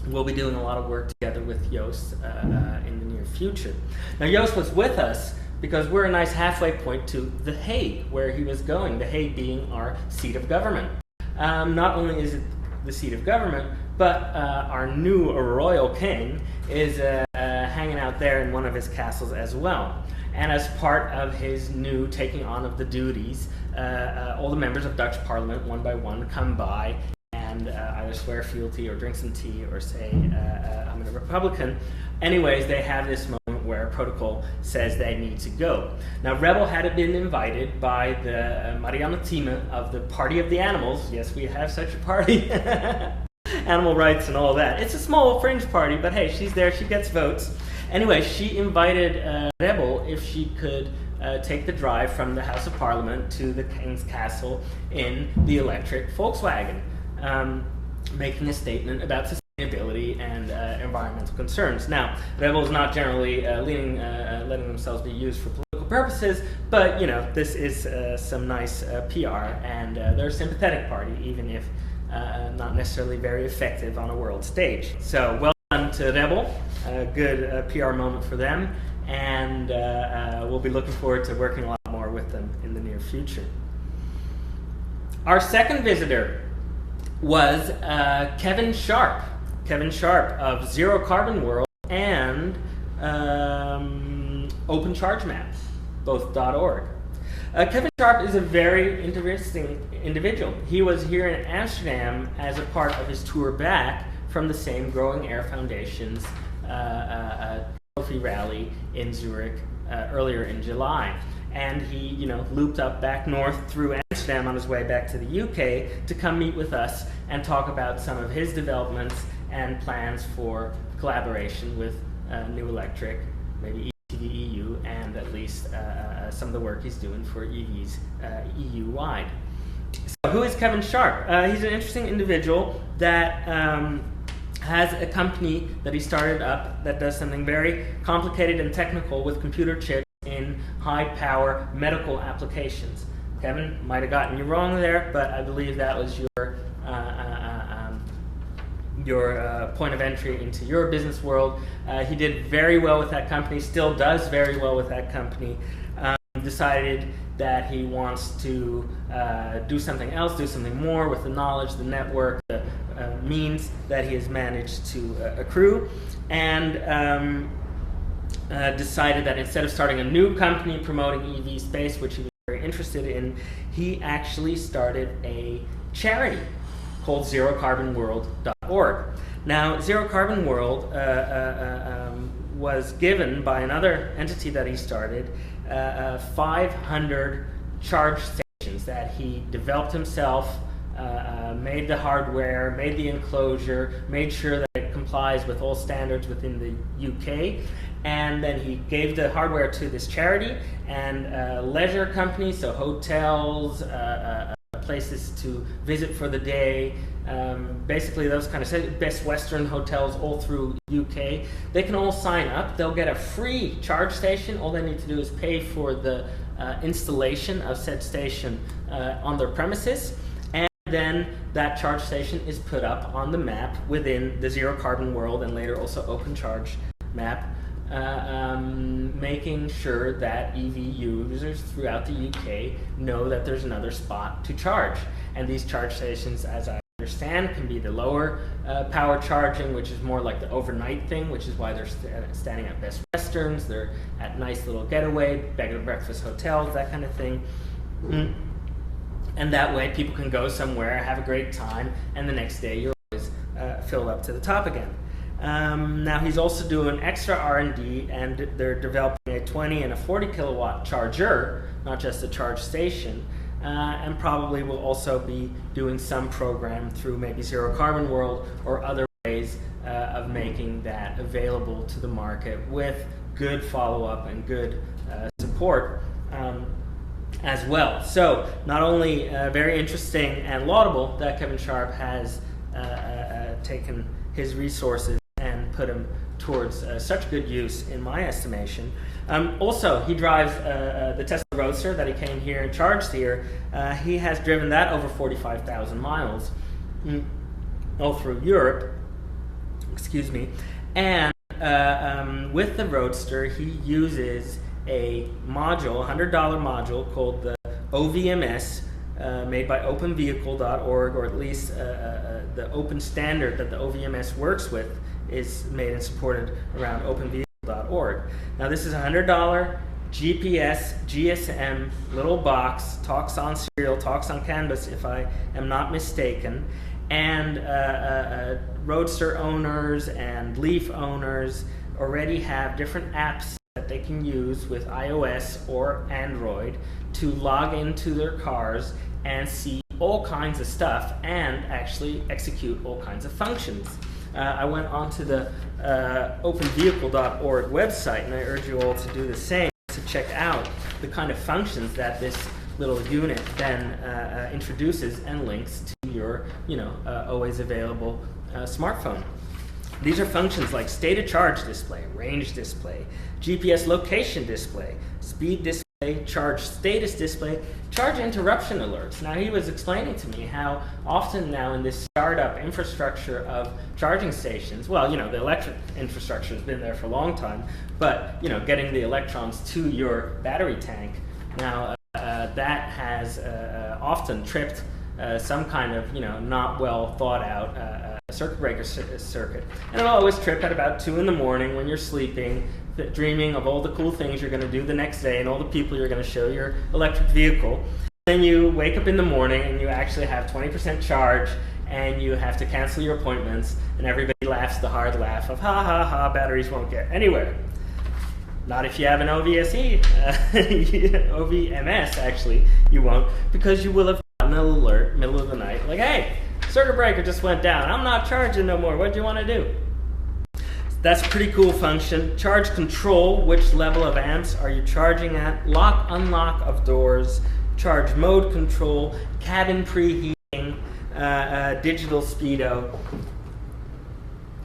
we'll be doing a lot of work together with Joost in the near future. Now, Joost was with us because we're a nice halfway point to The Hague, where he was going, The Hague being our seat of government. Not only is it the seat of government, but our new royal king is hanging out there in one of his castles as well. And as part of his new taking on of the duties, all the members of Dutch Parliament, one by one, come by and either swear fealty or drink some tea or say, I'm a Republican. Anyways, they have this moment where protocol says they need to go. Now, Rebel had been invited by the Marianne Thieme of the Party of the Animals. Yes, we have such a party. Animal rights and all that. It's a small fringe party, but hey, she's there, she gets votes. Anyway, she invited Rebel if she could take the drive from the House of Parliament to the King's Castle in the electric Volkswagen, making a statement about sustainability and environmental concerns. Now, Rebel is not generally letting themselves be used for political purposes, but you know, this is some nice PR, and they're a sympathetic party, even if not necessarily very effective on a world stage. So, well done to Rebel. A good PR moment for them, and we'll be looking forward to working a lot more with them in the near future. Our second visitor was Kevin Sharp. Kevin Sharp of Zero Carbon World and Open Charge Maps, both .org. Kevin Sharp is a very interesting individual. He was here in Amsterdam as a part of his tour back from the same Growing Air Foundation's trophy rally in Zurich earlier in July. And he, looped up back north through Amsterdam on his way back to the UK to come meet with us and talk about some of his developments and plans for collaboration with New Electric, maybe EVTV EU, and at least some of the work he's doing for EVs EU-wide. So who is Kevin Sharp? He's an interesting individual that has a company that he started up that does something very complicated and technical with computer chips in high-power medical applications. Kevin might have gotten you wrong there, but I believe that was your point of entry into your business world. He did very well with that company, still does very well with that company. Decided that he wants to do something else, do something more with the knowledge, the network, the means that he has managed to accrue, and decided that instead of starting a new company promoting EV space, which he was very interested in, he actually started a charity called ZeroCarbonWorld.org. Now, Zero Carbon World was given by another entity that he started 500 charge stations that he developed himself, made the hardware, made the enclosure, made sure that it complies with all standards within the UK, and then he gave the hardware to this charity and leisure companies, so hotels, places to visit for the day, basically those kind of Best Western hotels all through UK. They can all sign up. They'll get a free charge station. All they need to do is pay for the installation of said station on their premises, and then that charge station is put up on the map within the Zero Carbon World and later also Open Charge map, making sure that EV users throughout the UK know that there's another spot to charge. And these charge stations, as I understand, can be the lower power charging, which is more like the overnight thing, which is why they're standing at Best Westerns, they're at nice little getaway, bed and breakfast hotels, that kind of thing. And that way people can go somewhere, have a great time, and the next day you're always filled up to the top again. Now he's also doing extra R&D, and they're developing a 20 and a 40 kilowatt charger, not just a charge station, and probably will also be doing some program through maybe Zero Carbon World or other ways of making that available to the market with good follow-up and good support as well. So not only very interesting and laudable that Kevin Sharp has taken his resources and put him towards such good use, in my estimation. Also, he drives the Tesla Roadster that he came here and charged here. He has driven that over 45,000 miles all through Europe, excuse me. And with the Roadster, he uses a module, $100 module called the OVMS, made by openvehicle.org, or at least the open standard that the OVMS works with is made and supported around openvehicle.org. Now this is a $100 GPS, GSM, little box, talks on serial, talks on canvas if I am not mistaken, and Roadster owners and Leaf owners already have different apps that they can use with iOS or Android to log into their cars and see all kinds of stuff and actually execute all kinds of functions. I went onto the openvehicle.org website, and I urge you all to do the same, to check out the kind of functions that this little unit then introduces and links to your, always available smartphone. These are functions like state of charge display, range display, GPS location display, speed display, charge status display, charge interruption alerts. Now he was explaining to me how often now in this startup infrastructure of charging stations, well, the electric infrastructure has been there for a long time, but getting the electrons to your battery tank, now that has often tripped some kind of not well thought out circuit breaker circuit, and it'll always trip at about 2 in the morning when you're sleeping, dreaming of all the cool things you're going to do the next day and all the people you're going to show your electric vehicle. Then you wake up in the morning and you actually have 20% charge, and you have to cancel your appointments, and everybody laughs the hard laugh of ha ha ha, batteries won't get anywhere. Not if you have an OVSE, OVMS actually, you won't, because you will have gotten an alert middle of the night, like, hey, circuit breaker just went down, I'm not charging no more, what do you want to do? That's a pretty cool function. Charge control, which level of amps are you charging at? Lock, unlock of doors, charge mode control, cabin preheating, digital speedo.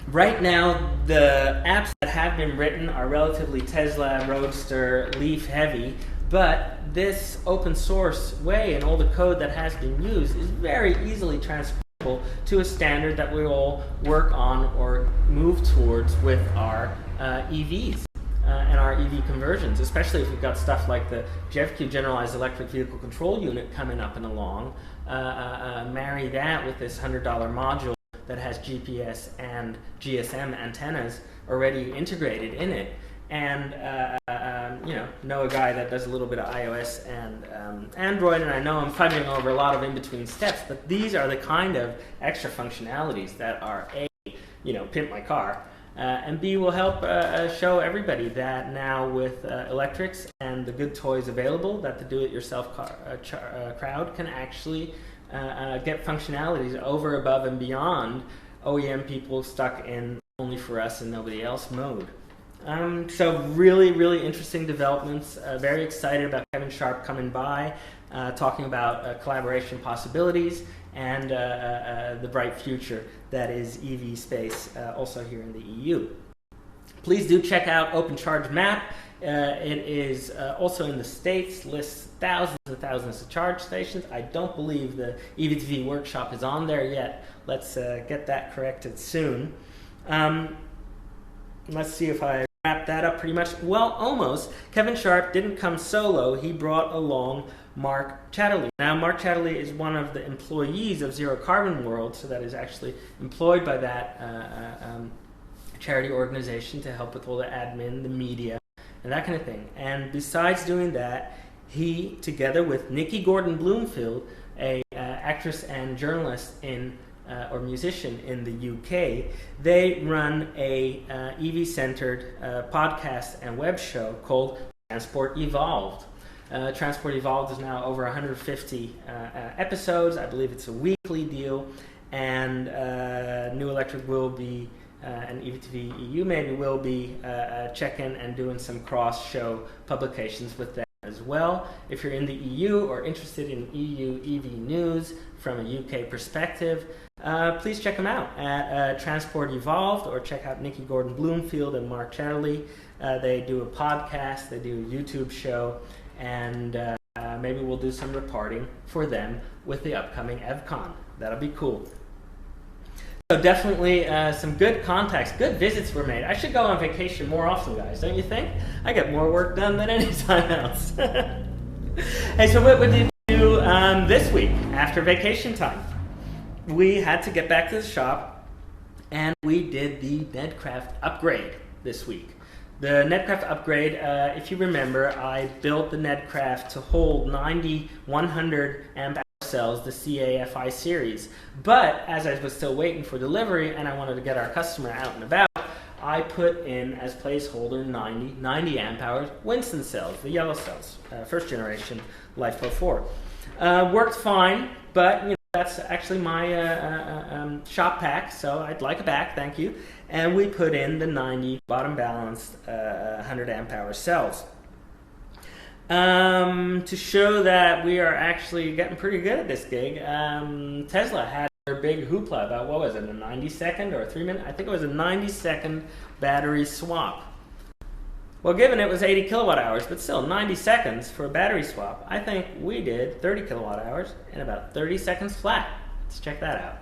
Right now, the apps that have been written are relatively Tesla, Roadster, Leaf heavy, but this open source way and all the code that has been used is very easily transferable to a standard that we all work on or move towards with our EVs and our EV conversions, especially if we've got stuff like the GEVQ, Generalized Electric Vehicle Control Unit, coming up and along. Marry that with this $100 module that has GPS and GSM antennas already integrated in it, and know a guy that does a little bit of iOS and Android, and I know I'm fighting over a lot of in-between steps, but these are the kind of extra functionalities that are A, pimp my car, and B, will help show everybody that now with electrics and the good toys available, that the do-it-yourself crowd can actually get functionalities over, above, and beyond OEM people stuck in only for us and nobody else mode. So really, really interesting developments. Very excited about Kevin Sharp coming by, talking about collaboration possibilities and the bright future that is EV space, also here in the EU. Please do check out Open Charge Map. It is also in the States, lists thousands and thousands of charge stations. I don't believe the EVTV workshop is on there yet. Let's get that corrected soon. Let's see if I wrap that up pretty much. Well, almost. Kevin Sharp didn't come solo. He brought along Mark Chatterley. Now, Mark Chatterley is one of the employees of Zero Carbon World, so that is actually employed by that charity organization to help with all the admin, the media, and that kind of thing. And besides doing that, he, together with Nikki Gordon Bloomfield, a actress and journalist or musician in the UK, they run a EV-centered podcast and web show called Transport Evolved. Transport Evolved is now over 150 episodes. I believe it's a weekly deal, and New Electric will be, and EVTV EU maybe will be checking and doing some cross-show publications with them as well. If you're in the EU or interested in EU EV news from a UK perspective, please check them out at Transport Evolved, or check out Nikki Gordon Bloomfield and Mark Chatterley. They do a podcast, they do a YouTube show, and maybe we'll do some reporting for them with the upcoming EVCon. That'll be cool. So definitely some good contacts, good visits were made. I should go on vacation more often, guys, don't you think? I get more work done than any time else. Hey, so what did we do this week after vacation time? We had to get back to the shop, and we did the Netcraft upgrade this week. The Netcraft upgrade, if you remember, I built the Netcraft to hold 90 100 amp hour cells, the CAFI series. But as I was still waiting for delivery and I wanted to get our customer out and about, I put in as placeholder 90 amp hours Winston cells, the yellow cells, first generation LiFePro 4. Worked fine, but that's actually my shop pack, so I'd like a back, thank you. And we put in the 90 bottom balanced 100 amp hour cells. To show that we are actually getting pretty good at this gig, Tesla had their big hoopla about, what was it, a 90-second or a 3-minute? I think it was a 90-second battery swap. Well, given it was 80 kilowatt hours, but still 90 seconds for a battery swap, I think we did 30 kilowatt hours in about 30 seconds flat. Let's check that out.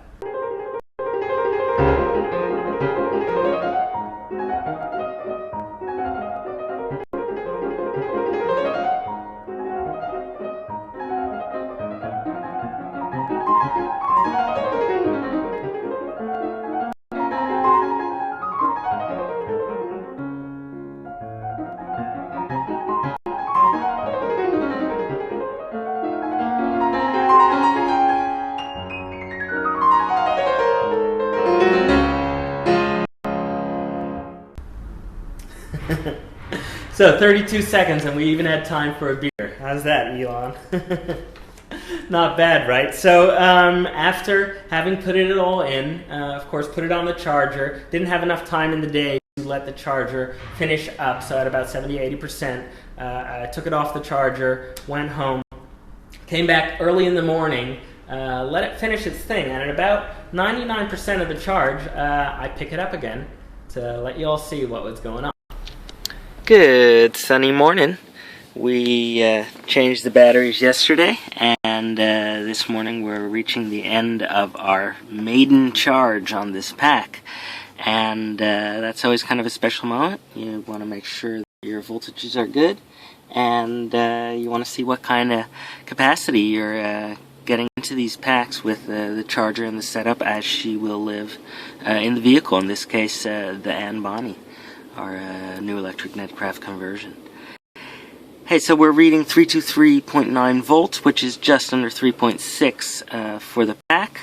So 32 seconds, and we even had time for a beer. How's that, Elon? Not bad, right? So after having put it all in, of course, put it on the charger. Didn't have enough time in the day to let the charger finish up, so at about 70-80%, I took it off the charger, went home, came back early in the morning, let it finish its thing, and at about 99% of the charge, I pick it up again to let you all see what was going on. Good sunny morning. We changed the batteries yesterday, and this morning we're reaching the end of our maiden charge on this pack. And that's always kind of a special moment. You want to make sure that your voltages are good, and you want to see what kind of capacity you're getting into these packs with the charger and the setup as she will live in the vehicle. In this case, the Anne Bonnie, our new electric Netcraft conversion. Hey, so we're reading 323.9 volts, which is just under 3.6 for the pack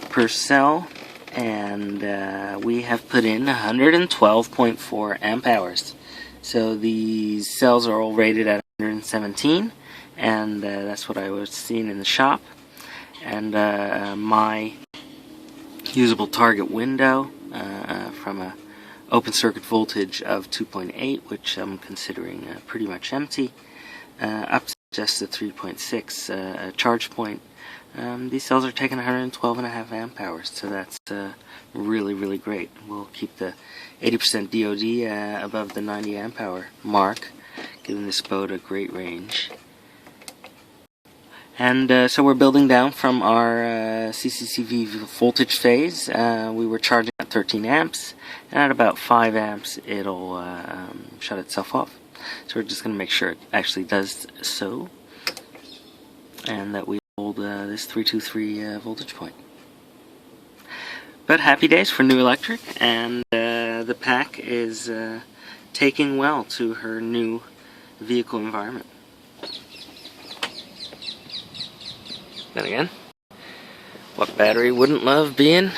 per cell. And we have put in 112.4 amp hours. So these cells are all rated at 117, and that's what I was seeing in the shop. And my usable target window from a open circuit voltage of 2.8, which I'm considering pretty much empty, up to just the 3.6 charge point. These cells are taking 112.5 amp hours, so that's really, really great. We'll keep the 80% DOD above the 90 amp hour mark, giving this boat a great range. And so we're building down from our CCCV voltage phase. We were charging at 13 amps, and at about 5 amps it'll shut itself off. So we're just going to make sure it actually does so, and that we hold this 323 voltage point. But happy days for New Electric, and the pack is taking well to her new vehicle environment. Then again, what battery wouldn't love being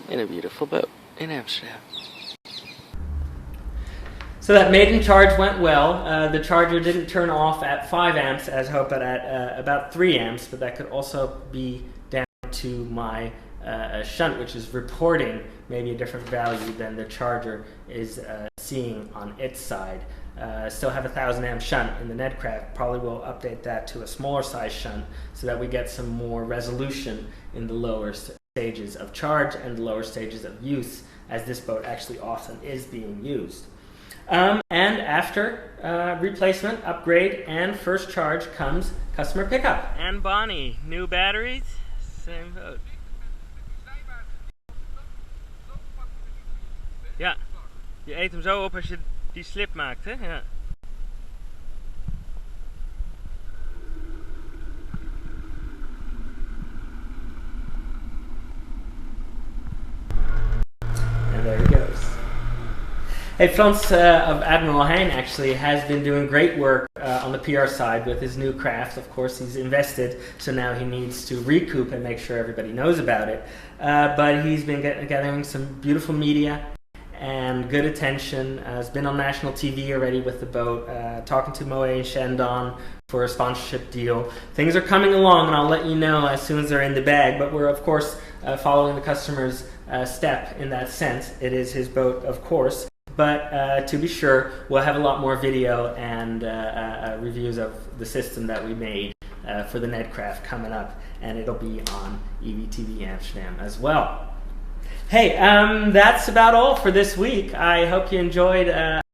in a beautiful boat in Amsterdam? So that maiden charge went well. The charger didn't turn off at 5 amps as hoped, but at about 3 amps, but that could also be down to my shunt, which is reporting maybe a different value than the charger is seeing on its side. Still have a 1000 amp shunt in the Netcraft. Probably will update that to a smaller size shunt so that we get some more resolution in the lower stages of charge and the lower stages of use, as this boat actually often is being used. And after replacement, upgrade, and first charge comes customer pickup. And Bonnie, new batteries, same boat. Ja, je eet hem zo op als je die slip maakt, hè? Ja. And there he goes. Hey, Frans of Admiral Hein actually has been doing great work on the PR side with his new craft. Of course, he's invested, so now he needs to recoup and make sure everybody knows about it. But he's been gathering some beautiful media and good attention. Has been on national TV already with the boat, talking to Moe and Shandong for a sponsorship deal. Things are coming along, and I'll let you know as soon as they're in the bag. But we're, of course, following the customer's step in that sense. It is his boat, of course. But to be sure, we'll have a lot more video and reviews of the system that we made for the Netcraft coming up, and it'll be on EVTV Amsterdam as well. Hey, that's about all for this week. I hope you enjoyed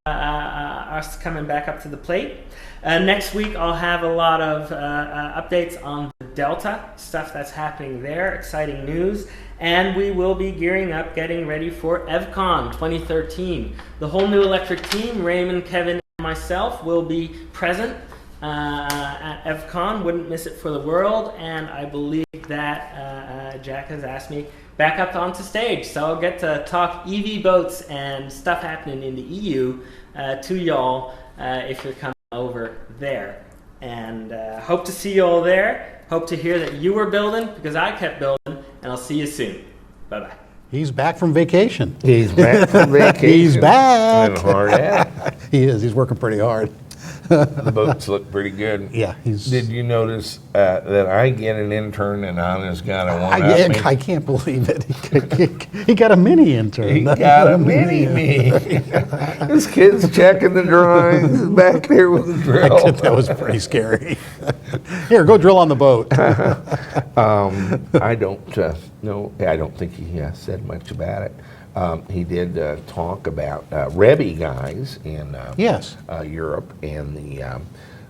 us coming back up to the plate. Next week I'll have a lot of updates on the Delta, stuff that's happening there, exciting news, and we will be gearing up, getting ready for EVCon 2013. The whole New Electric team, Raymond, Kevin, and myself, will be present at EVCon. Wouldn't miss it for the world, and I believe that Jack has asked me back up onto stage, so I'll get to talk EV boats and stuff happening in the EU to y'all if you're coming over there. And hope to see you all there. Hope to hear that you were building, because I kept building, and I'll see you soon. Bye-bye. He's back from vacation. He's back from vacation. He's back. And hard at it. He is. He's working pretty hard. The boats look pretty good. Yeah, he's. Did you notice that I get an intern and Anna's got a one up me? I can't believe it. He got a mini intern. He got a mini me. This kid's checking the drawings back there with the drill. That was pretty scary. Here, go drill on the boat. I don't know. I don't think he said much about it. He did talk about Rebby guys in Yes. Europe and the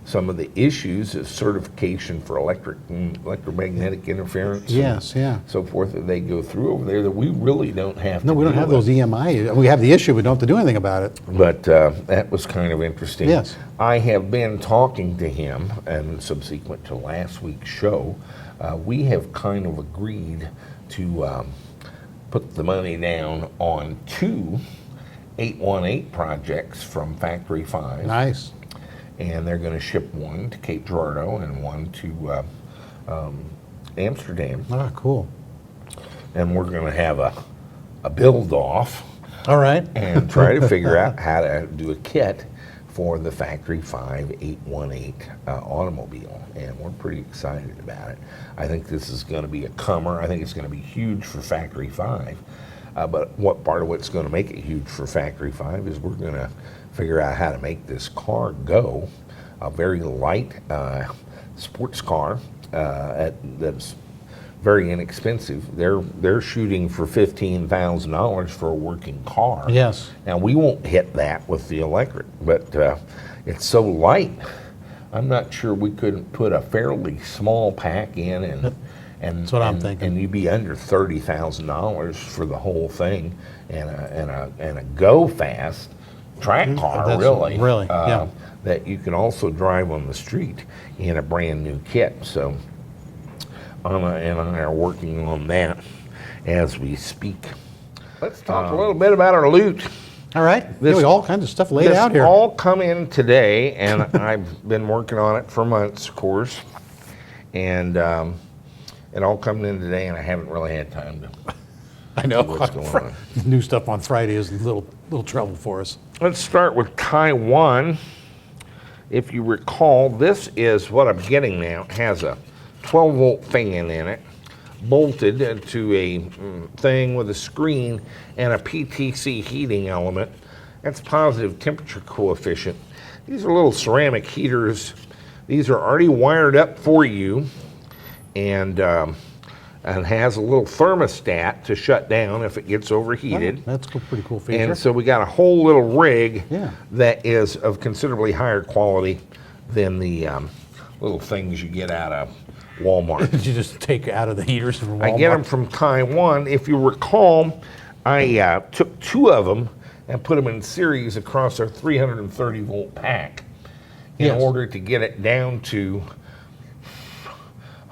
some of the issues of certification for electromagnetic interference. Yes, yeah. So forth that they go through over there that we really don't have. No, to we don't deal have those with. EMI. We have the issue, we don't have to do anything about it. But that was kind of interesting. Yes. I have been talking to him, and subsequent to last week's show, we have kind of agreed to put the money down on 2 818 projects from Factory 5. Nice. And they're going to ship one to Cape Girardeau and one to Amsterdam. Ah, cool. And we're going to have a build off All right. and try to figure out how to do a kit for the Factory 5 818 automobile, and we're pretty excited about it. I think this is going to be a comer. I think it's going to be huge for Factory 5, but what part of what's going to make it huge for Factory 5 is we're going to figure out how to make this car go, a very light sports car that's very inexpensive. They're shooting for $15,000 for a working car. Yes. Now we won't hit that with the electric, but it's so light. I'm not sure we couldn't put a fairly small pack in and That's what I'm thinking. And you'd be under $30,000 for the whole thing, and a go fast track car, That's really, yeah. that you can also drive on the street in a brand new kit. So Anna and I are working on that as we speak. Let's talk a little bit about our loot. All right. This- we all kinds of stuff laid This out here. all come in today, and I've been working on it for months, of course. And it all coming in today, and I haven't really had time to. I know. What's going on? New stuff on Friday is a little trouble for us. Let's start with Taiwan. If you recall, this is what I'm getting now. It has a 12-volt fan in it, bolted to a thing with a screen and a PTC heating element. That's positive temperature coefficient. These are little ceramic heaters. These are already wired up for you, and has a little thermostat to shut down if it gets overheated. Oh, that's a pretty cool feature. And so we got a whole little rig Yeah. that is of considerably higher quality than the little things you get out of Walmart. Did you just take out of the heaters from Walmart? I get them from Taiwan. If you recall, I took 2 of them and put them in series across our 330 volt pack in Yes. order to get it down to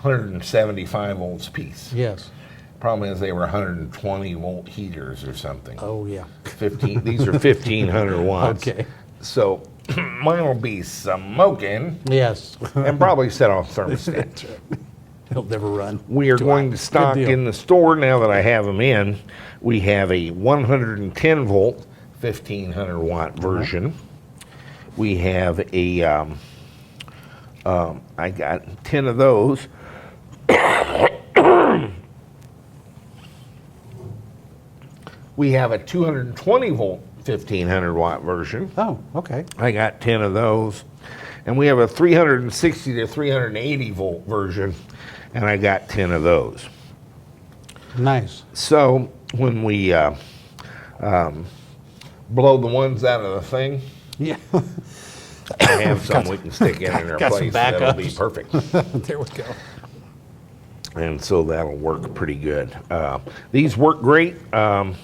175 volts apiece. Yes. Problem is they were 120 volt heaters or something. Oh, yeah. 15. These are 1500 watts. Okay. So mine will be smoking Yes. and probably set off thermostat. That's right. It'll never run. We are Too going hot. to stock Good deal. in the store now that I have them in. We have a 110 volt, 1500 watt version. We have a, I got 10 of those. We have a 220 volt, 1500 watt version. Oh, okay. I got 10 of those. And we have a 360 to 380 volt version, and I got 10 of those. Nice. So when we blow the ones out of the thing, Yeah. I have some we can stick in their got some place. That'll be backups. perfect. There we go. And so that'll work pretty good. These work great. You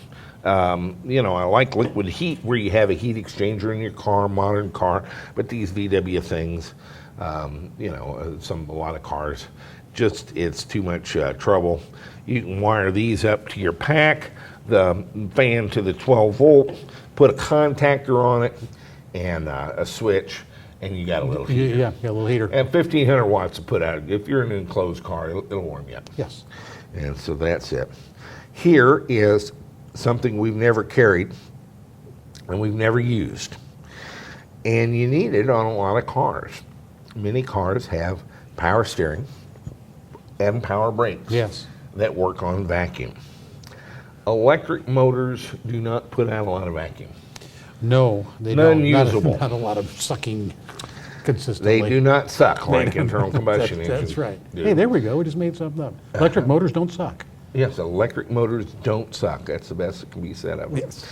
know, I like liquid heat where you have a heat exchanger in your car, modern car, but these VW things, you know, a lot of cars, just it's too much trouble. You can wire these up to your pack, the fan to the 12 volt, put a contactor on it, and a switch, and you got a little heater. Yeah, a little heater. And 1500 watts to put out. If you're in an enclosed car, it'll warm you up. Yes. And so that's it. Here is something we've never carried and we've never used. And you need it on a lot of cars. Many cars have power steering and power brakes Yes. that work on vacuum. Electric motors do not put out a lot of vacuum. No, they None don't. Not, usable. not a lot of sucking consistently. They do not suck like internal combustion engines. That's right. do. Hey, there we go. We just made something up. Electric motors don't suck. Yes, electric motors don't suck. That's the best that can be said of it.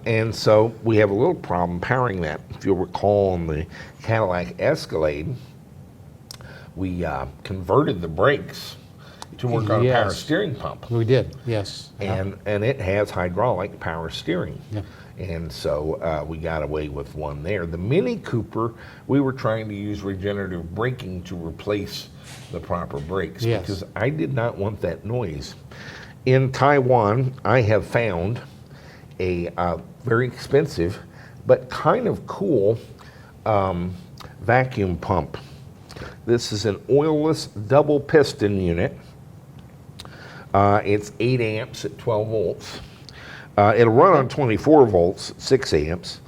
And so we have a little problem powering that. If you'll recall on the Cadillac Escalade, we converted the brakes to work on a power Yes. steering pump. We did, yes. And it has hydraulic power steering. Yeah. And so we got away with one there. The Mini Cooper, we were trying to use regenerative braking to replace the proper brakes Yes. because I did not want that noise. In Taiwan, I have found a very expensive but kind of cool vacuum pump. This is an oilless double piston unit. It's 8 amps at 12 volts. It'll run on 24 volts, 6 amps,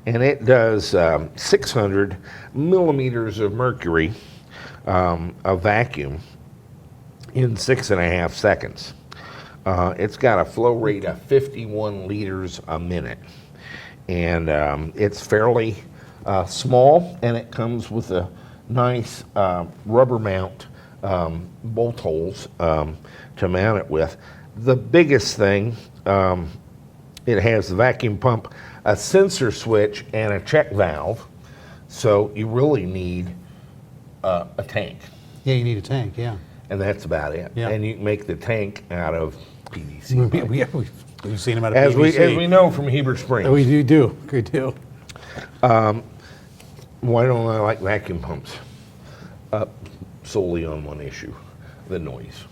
and it does 600 millimeters of mercury of vacuum in 6.5 seconds. It's got a flow rate of 51 liters a minute, and it's fairly small, and it comes with a nice rubber mount bolt holes to mount it with. The biggest thing, it has the vacuum pump, a sensor switch, and a check valve. So you really need a tank, Yeah, you need a tank, yeah. and that's about it. Yeah. And you can make the tank out of PVC. We've seen them out of As PVC. we know from Heber Springs. We do. We do. Why don't I like vacuum pumps? Solely on one issue, the noise.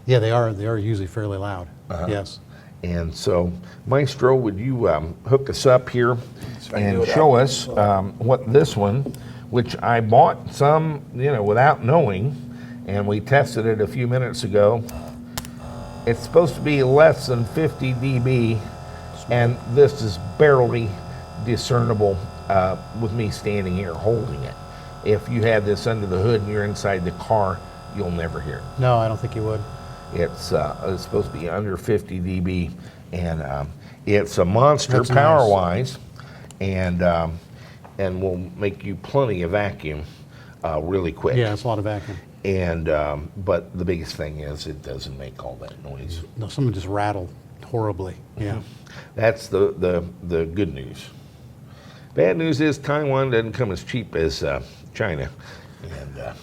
Yeah, they are usually fairly loud. Yes. And so, Maestro, would you hook us up here and show us what this one, which I bought some, without knowing, and we tested it a few minutes ago. It's supposed to be less than 50 dB, and this is barely discernible with me standing here holding it. If you had this under the hood and you're inside the car, you'll never hear it. No, I don't think you would. It's supposed to be under 50 dB, and it's a monster That's nice. power-wise, and will make you plenty of vacuum really quick. Yeah, it's a lot of vacuum. And but the biggest thing is it doesn't make all that noise. No, someone just rattled horribly. Yeah. That's the good news. Bad news is Taiwan doesn't come as cheap as China, and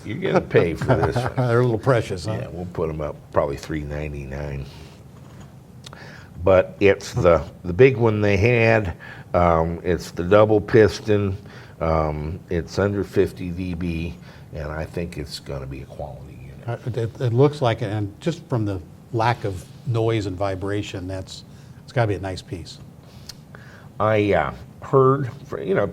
you're gonna pay for this one. They're a little precious, huh? Yeah, we'll put them up probably $3.99. But it's the big one they had. It's the double piston. It's under 50 dB, and I think it's going to be a quality unit. It looks like it, and just from the lack of noise and vibration, it's got to be a nice piece. I heard,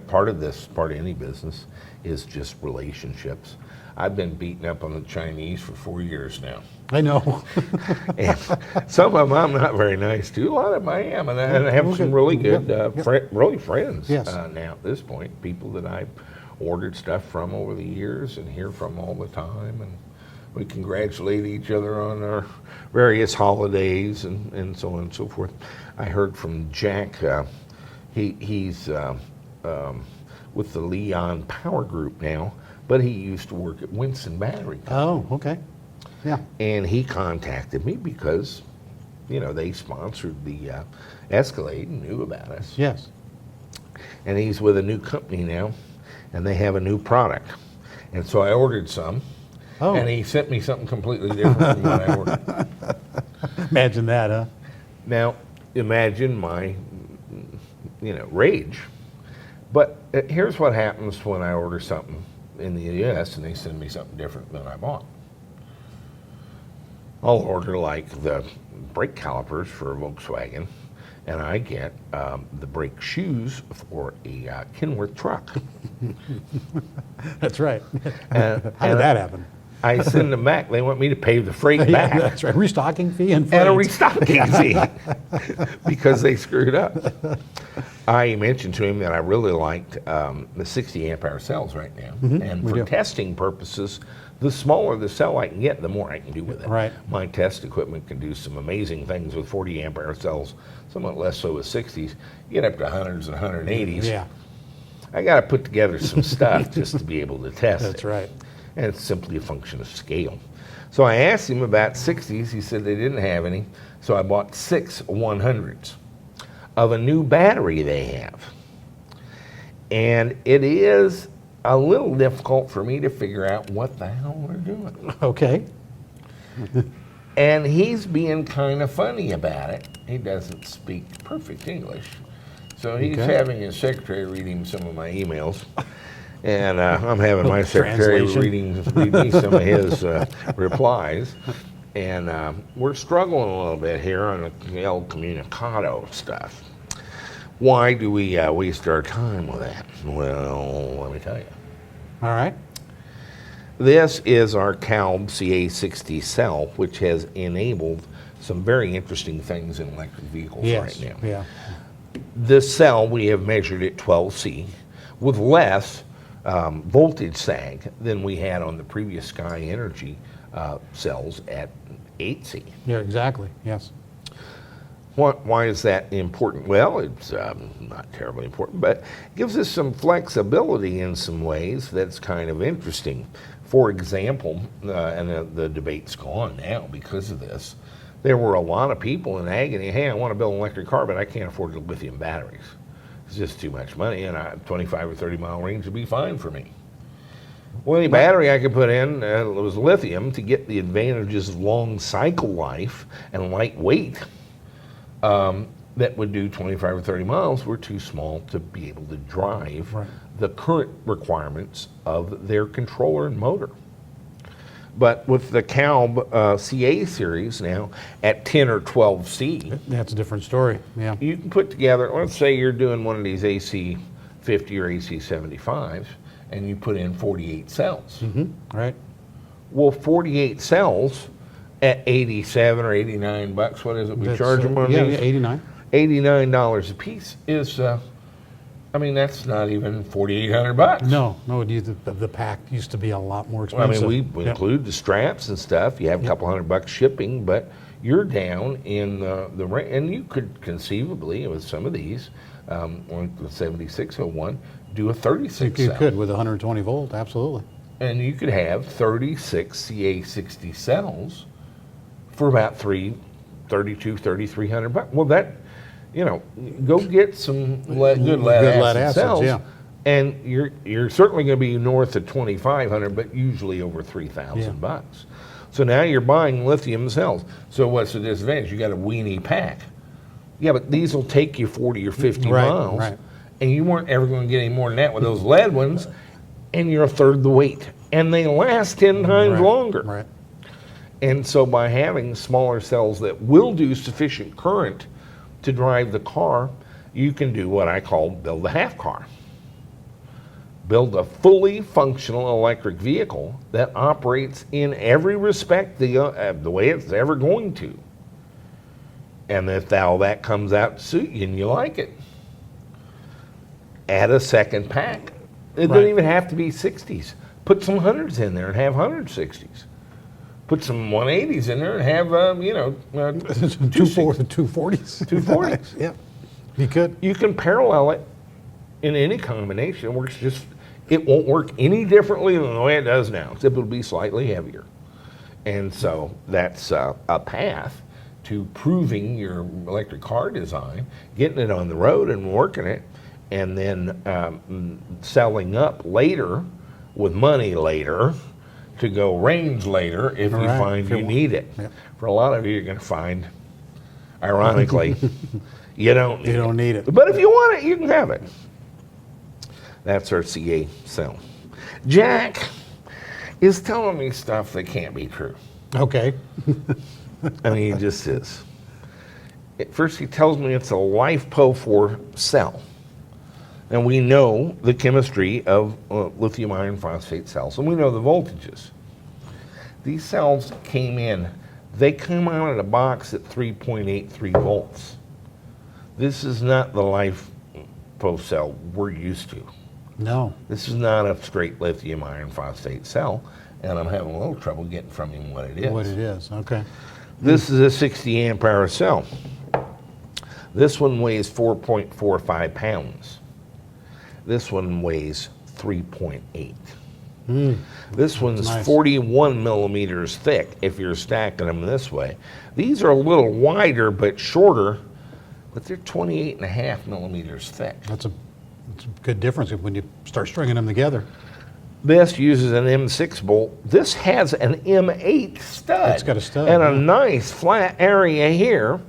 part of any business is just relationships. I've been beaten up on the Chinese for 4 years now. I know. And some of them I'm not very nice to. A lot of them I am, and I have some really good, really friends Yes. now at this point. People that I've ordered stuff from over the years and hear from all the time, and we congratulate each other on our various holidays and so on and so forth. I heard from Jack. He's with the Leon Power Group now, but he used to work at Winston Battery Company. Oh, okay. Yeah. And he contacted me because, they sponsored the Escalade and knew about us. Yes. And he's with a new company now, and they have a new product. And so I ordered some, Oh. and he sent me something completely different from what I ordered. Imagine that, huh? Now, imagine my, rage. But here's what happens when I order something in the U.S. and they send me something different than I bought. I'll order like the brake calipers for a Volkswagen, and I get the brake shoes for a Kenworth truck. That's right. And- How did that happen? I send them back. They want me to pay the freight Yeah, back. that's right. Restocking fee and And a freight. restocking fee because they screwed up. I mentioned to him that I really liked the 60 amp hour cells right now. And we for do. testing purposes, the smaller the cell I can get, the more I can do with it. Right. My test equipment can do some amazing things with 40 amp hour cells, somewhat less so with 60s. You get up to 100s and 180s. Yeah, I got to put together some stuff just to be able to test it. that's right. And it's simply a function of scale. So I asked him about 60s. He said they didn't have any. So I bought 6 100s of a new battery they have. And it is a little difficult for me to figure out what the hell they're doing. Okay. And he's being kind of funny about it. He doesn't speak perfect English. So he's Okay. having his secretary read him some of my emails. And I'm having my secretary Translation. read me some of his replies. And we're struggling a little bit here on the El Comunicado stuff. Why do we waste our time with that? Well, let me tell you. All right. This is our CALB CA60 cell, which has enabled some very interesting things in electric vehicles Yes. right now. Yeah. This cell we have measured at 12C with less voltage sag than we had on the previous Sky Energy cells at 8C. Yeah. Exactly. Yes. Why is that important? Well, it's not terribly important, but it gives us some flexibility in some ways that's kind of interesting. For example, and the debate's gone now because of this, there were a lot of people in agony, hey, I want to build an electric car, but I can't afford the lithium batteries. It's just too much money, and a 25 or 30 mile range would be fine for me. Well, any battery I could put in was lithium to get the advantages of long cycle life and lightweight. That would do 25 or 30 miles were too small to be able to drive Right. the current requirements of their controller and motor. But with the CALB CA series now at 10 or 12C, That's a different story. Yeah. you can put together, let's say you're doing one of these AC 50 or AC 75s, and you put in 48 cells. Right. Well, 48 cells at 87 or 89 bucks, what is it we That's, charge them on yeah, these? yeah, 89. $89 a piece is, I mean, that's not even 4,800 bucks. No, the pack used to be a lot more Well, I expensive. mean, we Yep. include the straps and stuff. You have a couple $100 shipping, but you're down in the range. And you could conceivably, with some of these, like the 7601, do a 36 You cell. could with 120 volt, absolutely. And you could have 36 CA60 cells for about $3,300 bucks. Well, that, go get some good lead lead acid acids, cells, yeah. and you're certainly going to be north of 2,500, but usually over 3,000 Yeah. bucks. So now you're buying lithium cells. So what's the disadvantage? You got a weenie pack. Yeah, but these will take you 40 or 50 Right, miles, right. and you weren't ever going to get any more than that with those lead ones, and you're a third the weight, and they last 10 times Right, longer. Right. And so by having smaller cells that will do sufficient current to drive the car, you can do what I call build a half car. Build a fully functional electric vehicle that operates in every respect the way it's ever going to. And if all that comes out to suit you and you like it, add a second pack. It Right. doesn't even have to be 60s. Put some 100s in there and have 160s. Put some 180s in there and have, 260s. 240s. 240s. Yeah. You could. You can parallel it in any combination. It works it won't work any differently than the way it does now, except it'll be slightly heavier. And so that's a path to proving your electric car design, getting it on the road and working it, and then selling up later with money later to go range later if you Right, find if you you want. need it. Yep. For a lot of you, you're going to find, ironically, you don't need You don't need it. But if you want it, you can have it. That's our CA cell. Jack is telling me stuff that can't be true. Okay. I mean, he just is. At first, he tells me it's a LiFePO4 cell. And we know the chemistry of lithium iron phosphate cells, and we know the voltages. These cells came in, they come out of the box at 3.83 volts. This is not the LiFePO cell we're used to. No. This is not a straight lithium iron phosphate cell, and I'm having a little trouble getting from him what it is. What it is, okay. This is a 60 amp hour cell. This one weighs 4.45 pounds. This one weighs 3.8. This one's nice. 41 millimeters thick if you're stacking them this way. These are a little wider but shorter, but they're 28.5 millimeters thick. That's a good difference when you start stringing them together. This uses an M6 bolt. This has an M8 stud. It's got a stud, and a yeah. nice flat area here.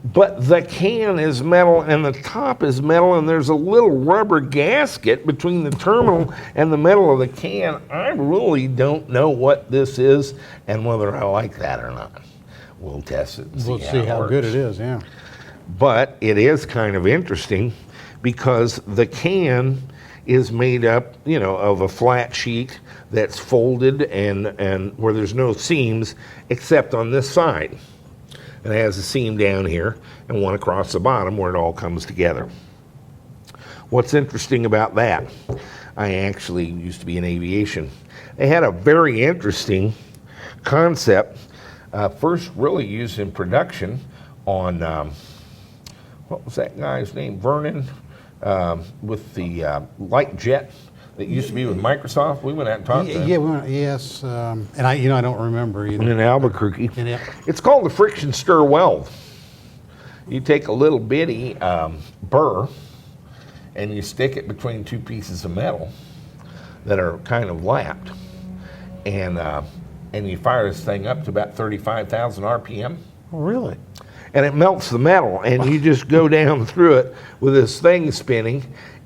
But the can is metal and the top is metal, and there's a little rubber gasket between the terminal and the metal of the can. I really don't know what this is and whether I like that or not. We'll test it and We'll see see how it good works. it is, yeah. But it is kind of interesting because the can is made up, you know, of a flat sheet that's folded and where there's no seams except on this side. It has a seam down here and one across the bottom where it all comes together. What's interesting about that, I actually used to be in aviation. They had a very interesting concept, first really used in production on, what was that guy's name, Vernon, with the light jet that used to be with Microsoft. We went out and talked to him. Yeah, yes, and I don't remember either. In Albuquerque. Yeah. It's called the friction stir weld. You take a little bitty burr and you stick it between two pieces of metal that are kind of lapped, and you fire this thing up to about 35,000 RPM. Oh, really? And it melts the metal, and you just go down through it with this thing spinning,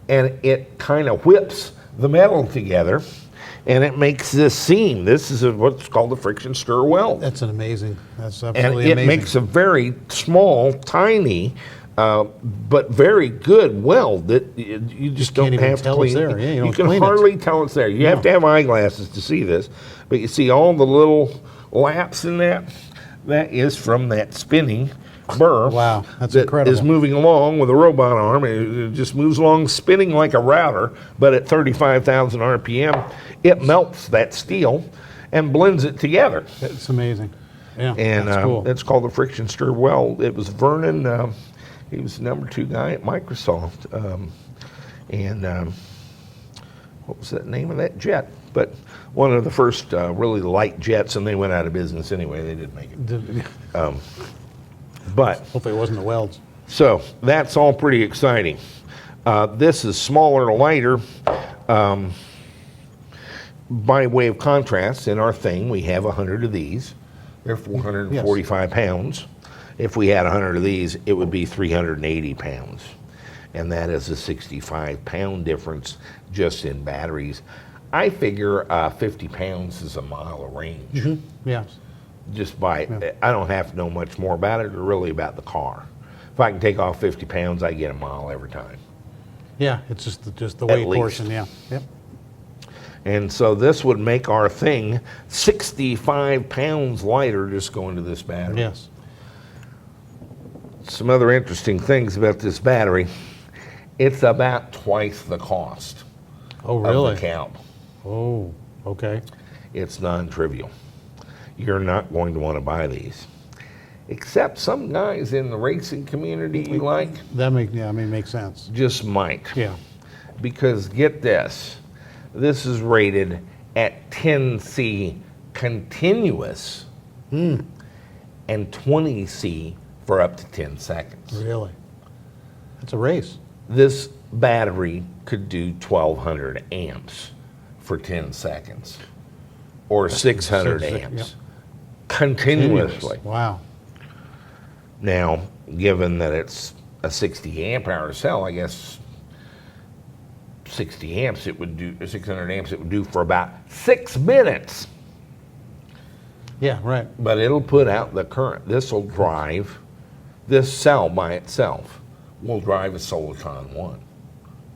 and it kind of whips the metal together, and it makes this seam. This is what's called the friction stir weld. That's amazing. That's And absolutely it amazing. makes a very small, tiny, but very good weld that you just Can't don't even have to tell it's clean. there. Yeah, you don't can clean it. hardly tell it's there. You have to have eyeglasses to see this, but you see all the little laps in that. That is from that spinning burr. Wow, that's that incredible. is moving along with a robot arm. It just moves along, spinning like a router, but at 35,000 RPM, it melts that steel and blends it together. It's amazing. Yeah, And that's cool. it's called the friction stir weld. It was Vernon. He was the number 2 guy at Microsoft. What was that name of that jet? But one of the first really light jets, and they went out of business anyway. They didn't make it. But Hopefully it wasn't the welds. so that's all pretty exciting. This is smaller, lighter. By way of contrast, in our thing, we have 100 of these. They're 445 pounds. If we had 100 of these, it would be 380 pounds. And that is a 65-pound difference just in batteries. I figure 50 pounds is a mile of range. Yes. Just by, I don't have to know much more about it or really about the car. If I can take off 50 pounds, I get a mile every time. Yeah, it's just the weight least. portion, yeah. Yep. And so this would make our thing 65 pounds lighter just going to this battery. Yes. Some other interesting things about this battery. It's about twice the cost Oh, of really? the cap. Oh, okay. It's non-trivial. You're not going to want to buy these. Except some guys in the racing community you like That makes sense. just might. Yeah. Because get this, this is rated at 10C continuous and 20C for up to 10 seconds. Really? It's a race. This battery could do 1200 amps for 10 seconds or 600 Yep. amps continuously. Wow. Now, given that it's a 60 amp hour cell, I guess 60 amps it would do, 600 amps it would do for about 6 minutes. Yeah, right. But it'll put out the current. This will drive, this cell by itself will drive a Solitron 1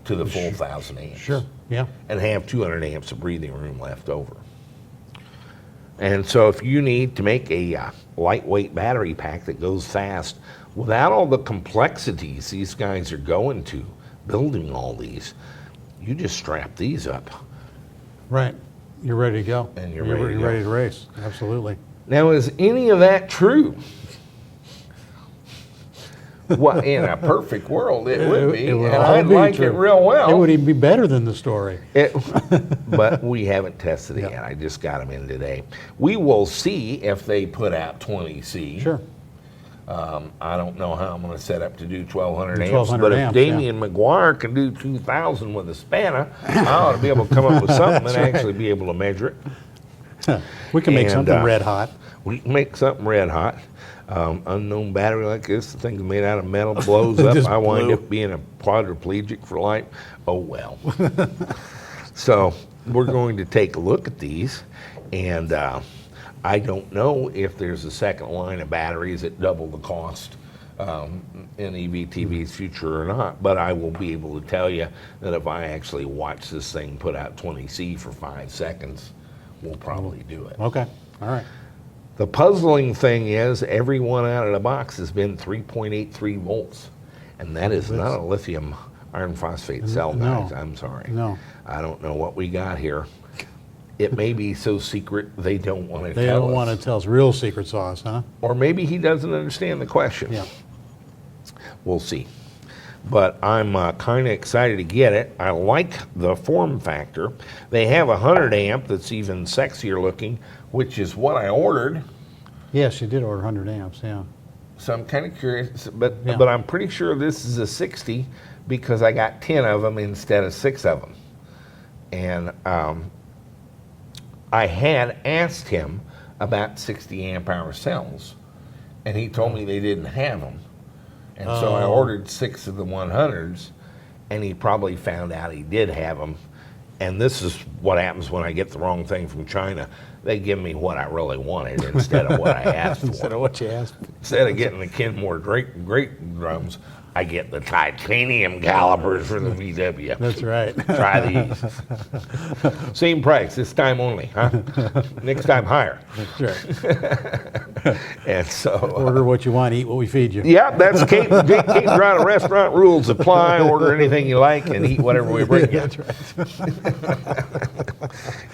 to the full 1,000 amps. Sure. Yeah. And have 200 amps of breathing room left over. And so if you need to make a lightweight battery pack that goes fast without all the complexities these guys are going to building all these, you just strap these up. Right. You're ready to go. And you're ready to go. ready to race. Absolutely. Now, is any of that true? Well, in a perfect world, it would be, would and all I'd be like true. it real well. It would even be better than the story. But we haven't tested it Yep. yet. I just got them in today. We will see if they put out 20C. Sure. I don't know how I'm going to set up to do 1,200 Do amps, 1,200 but if amps, Damian McGuire can do 2,000 with a spanner, I ought to be able to come up with something and actually be able to measure it. We can make And, something red hot. We can make something red hot. Unknown battery like this, the thing's made out of metal, blows up. Just I wind blew. up being a quadriplegic for life. Oh well. So we're going to take a look at these, and I don't know if there's a second line of batteries at double the cost in EVTV's future or not, but I will be able to tell you that if I actually watch this thing put out 20C for 5 seconds, we'll probably do it. Okay. All right. The puzzling thing is every one out of the box has been 3.83 volts, and that is not a lithium iron phosphate cell, No. guys. I'm sorry. No. I don't know what we got here. It may be so secret they don't want to They tell don't us. want to tell us real secret sauce, huh? Or maybe he doesn't understand the question. Yeah. We'll see. But I'm kind of excited to get it. I like the form factor. They have a 100 amp that's even sexier looking, which is what I ordered. Yes, you did order 100 amps, yeah. So I'm kind of curious, but Yeah. I'm pretty sure this is a 60 because I got 10 of them instead of 6 of them. And I had asked him about 60 amp hour cells, and he told me they didn't have them. And so I ordered 6 of the 100s, and he probably found out he did have them. And this is what happens when I get the wrong thing from China. They give me what I really wanted instead of what I asked for. Instead of what you asked. Instead of getting the Kenmore great drums, I get the titanium calipers for the VW. That's right. Try these. Same price, this time only, huh? Next time higher. That's right. And so, Order what you want, eat what we feed you. yeah, that's Kate Drive restaurant rules apply. Order anything you like and eat whatever we bring you. That's right.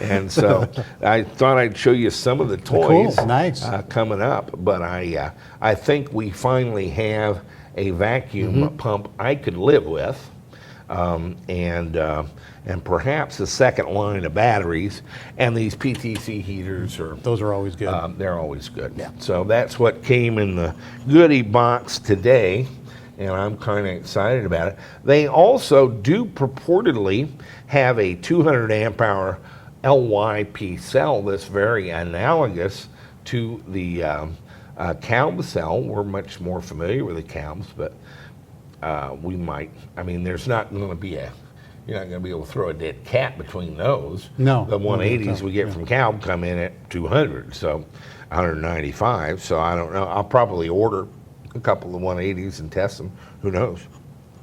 And so I thought I'd show you some of the toys Cool, nice. coming up. But I think we finally have a vacuum pump I could live with, and perhaps a second line of batteries. And these PTC heaters are Those are always good. they're always good. Yeah. So that's what came in the goodie box today, and I'm kind of excited about it. They also do purportedly have a 200 amp hour LYP cell that's very analogous to the Calb cell. We're much more familiar with the Calbs, but we might. I mean, there's not going to be you're not going to be able to throw a dead cat between those. No. The 180s we get Yeah. from Calb come in at 200, so 195. So I don't know. I'll probably order a couple of 180s and test them. Who knows?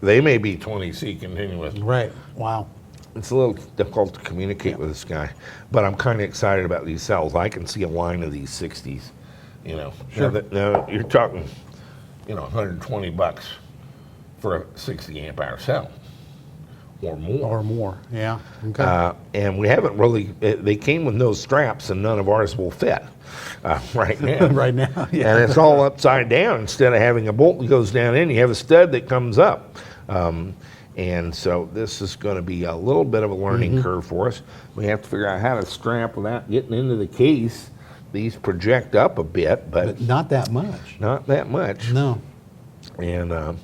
They may be 20C continuous. Right. Wow. It's a little difficult to communicate with this guy, but I'm kind of excited about these cells. I can see a line of these 60s. You know, Sure. now you're talking, $120 for a 60 amp hour cell or more. Or more. Yeah. Okay. And we haven't really, they came with no straps and none of ours will fit right now. Right now. Yeah. And it's all upside down. Instead of having a bolt that goes down in, you have a stud that comes up. And so this is going to be a little bit of a learning curve for us. We have to figure out how to strap without getting into the case. These project up a bit, but Not that much. not that much. No. And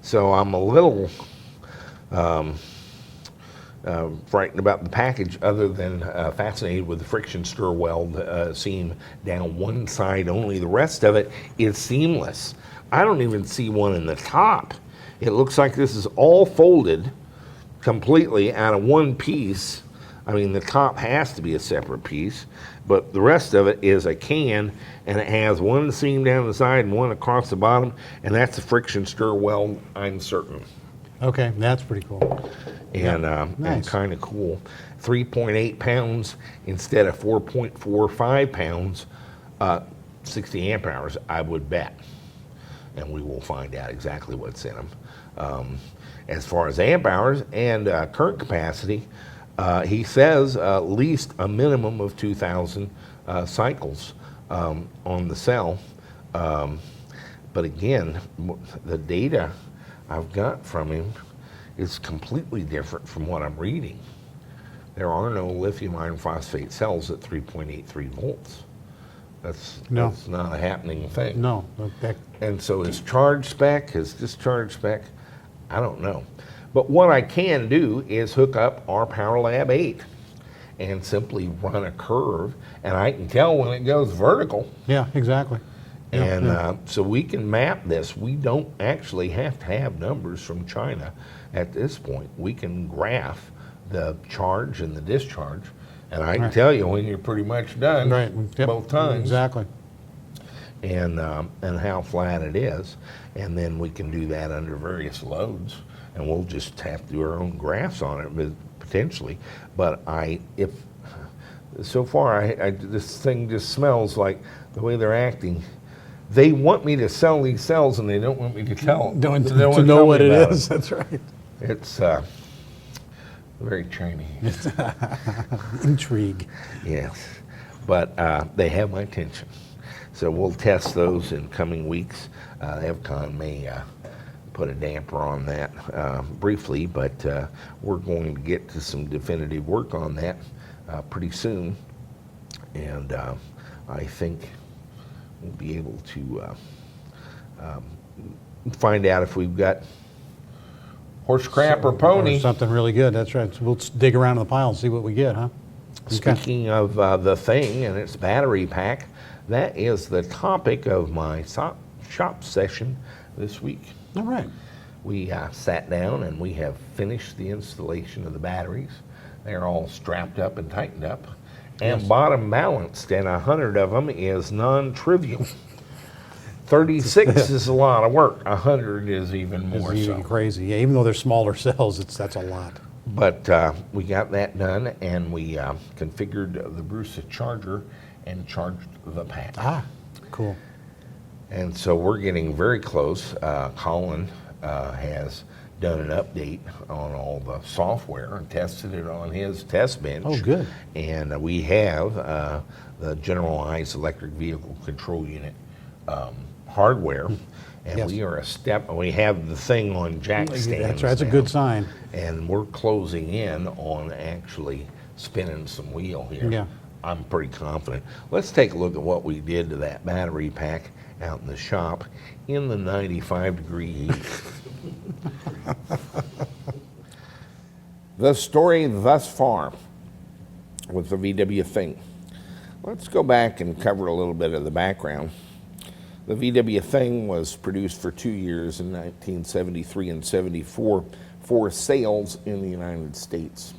so I'm a little frightened about the package, other than fascinated with the friction stir weld seam down one side only. The rest of it is seamless. I don't even see one in the top. It looks like this is all folded completely out of one piece. I mean, the top has to be a separate piece, but the rest of it is a can, and it has one seam down the side and one across the bottom, and that's a friction stir weld, I'm certain. Okay, that's pretty cool. And Nice. kind of cool. 3.8 pounds instead of 4.45 pounds, 60 amp hours, I would bet. And we will find out exactly what's in them. As far as amp hours and current capacity, he says at least a minimum of 2,000 cycles on the cell. But again, the data I've got from him is completely different from what I'm reading. There are no lithium iron phosphate cells at 3.83 volts. That's not a happening thing. No. And so his charge spec, his discharge spec, I don't know. But what I can do is hook up our PowerLab 8 and simply run a curve, and I can tell when it goes vertical. Yeah, exactly. Yeah, And yeah. so we can map this. We don't actually have to have numbers from China at this point. We can graph the charge and the discharge, and I can Right. tell you when you're pretty much done Right. Yep. both times. Exactly. And how flat it is, and then we can do that under various loads, and we'll just have to do our own graphs on it potentially. But if so far, this thing just smells like the way they're acting. They want me to sell these cells, and they don't want me to tell. To they don't know wanna tell what me it about is. That's right. It's very Chinese. Intrigue. Yes, but they have my attention. So we'll test those in coming weeks. EVCon may put a damper on that briefly, but we're going to get to some definitive work on that pretty soon. And I think we'll be able to find out if we've got horse crap or pony. Or something really good. That's right. So we'll dig around in the pile and see what we get, huh? Okay. Speaking of the thing and its battery pack, that is the topic of my shop session this week. All right. We sat down and we have finished the installation of the batteries. They're all strapped up and tightened up and bottom balanced, and 100 of them is non-trivial. 36 is a lot of work. 100 is even more It's so. even crazy. Yeah, even though they're smaller cells, that's a lot. But we got that done, and we configured the BRUSA charger and charged the pack. Ah, cool. And so we're getting very close. Colin has done an update on all the software and tested it on his test bench. Oh, good. And we have the generalized electric vehicle control unit hardware. And Yes. we are we have the thing on jack stands. That's right. That's a now. good sign. And we're closing in on actually spinning some wheel here. Yeah. I'm pretty confident. Let's take a look at what we did to that battery pack out in the shop in the 95-degree heat. The story thus far with the VW thing. Let's go back and cover a little bit of the background. The VW thing was produced for 2 years in 1973 and 74 for sales in the United States.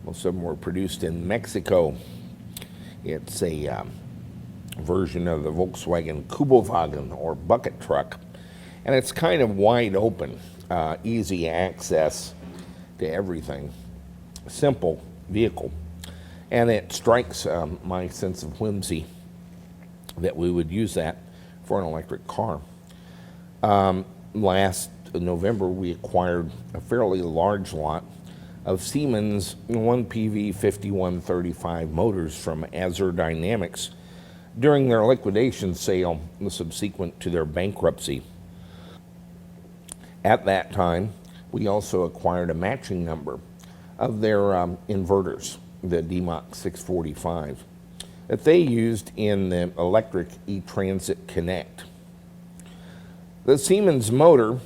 Most of them were produced in Mexico. It's a version of the Volkswagen Kubowagen or bucket truck, and it's kind of wide open, easy access to everything, simple vehicle, and it strikes my sense of whimsy that we would use that for an electric car. Last November, we acquired a fairly large lot of Siemens 1PV 5135 motors from Azure Dynamics during their liquidation sale subsequent to their bankruptcy. At that time, we also acquired a matching number of their inverters, the DMOC 645, that they used in the electric E-Transit Connect. The Siemens motor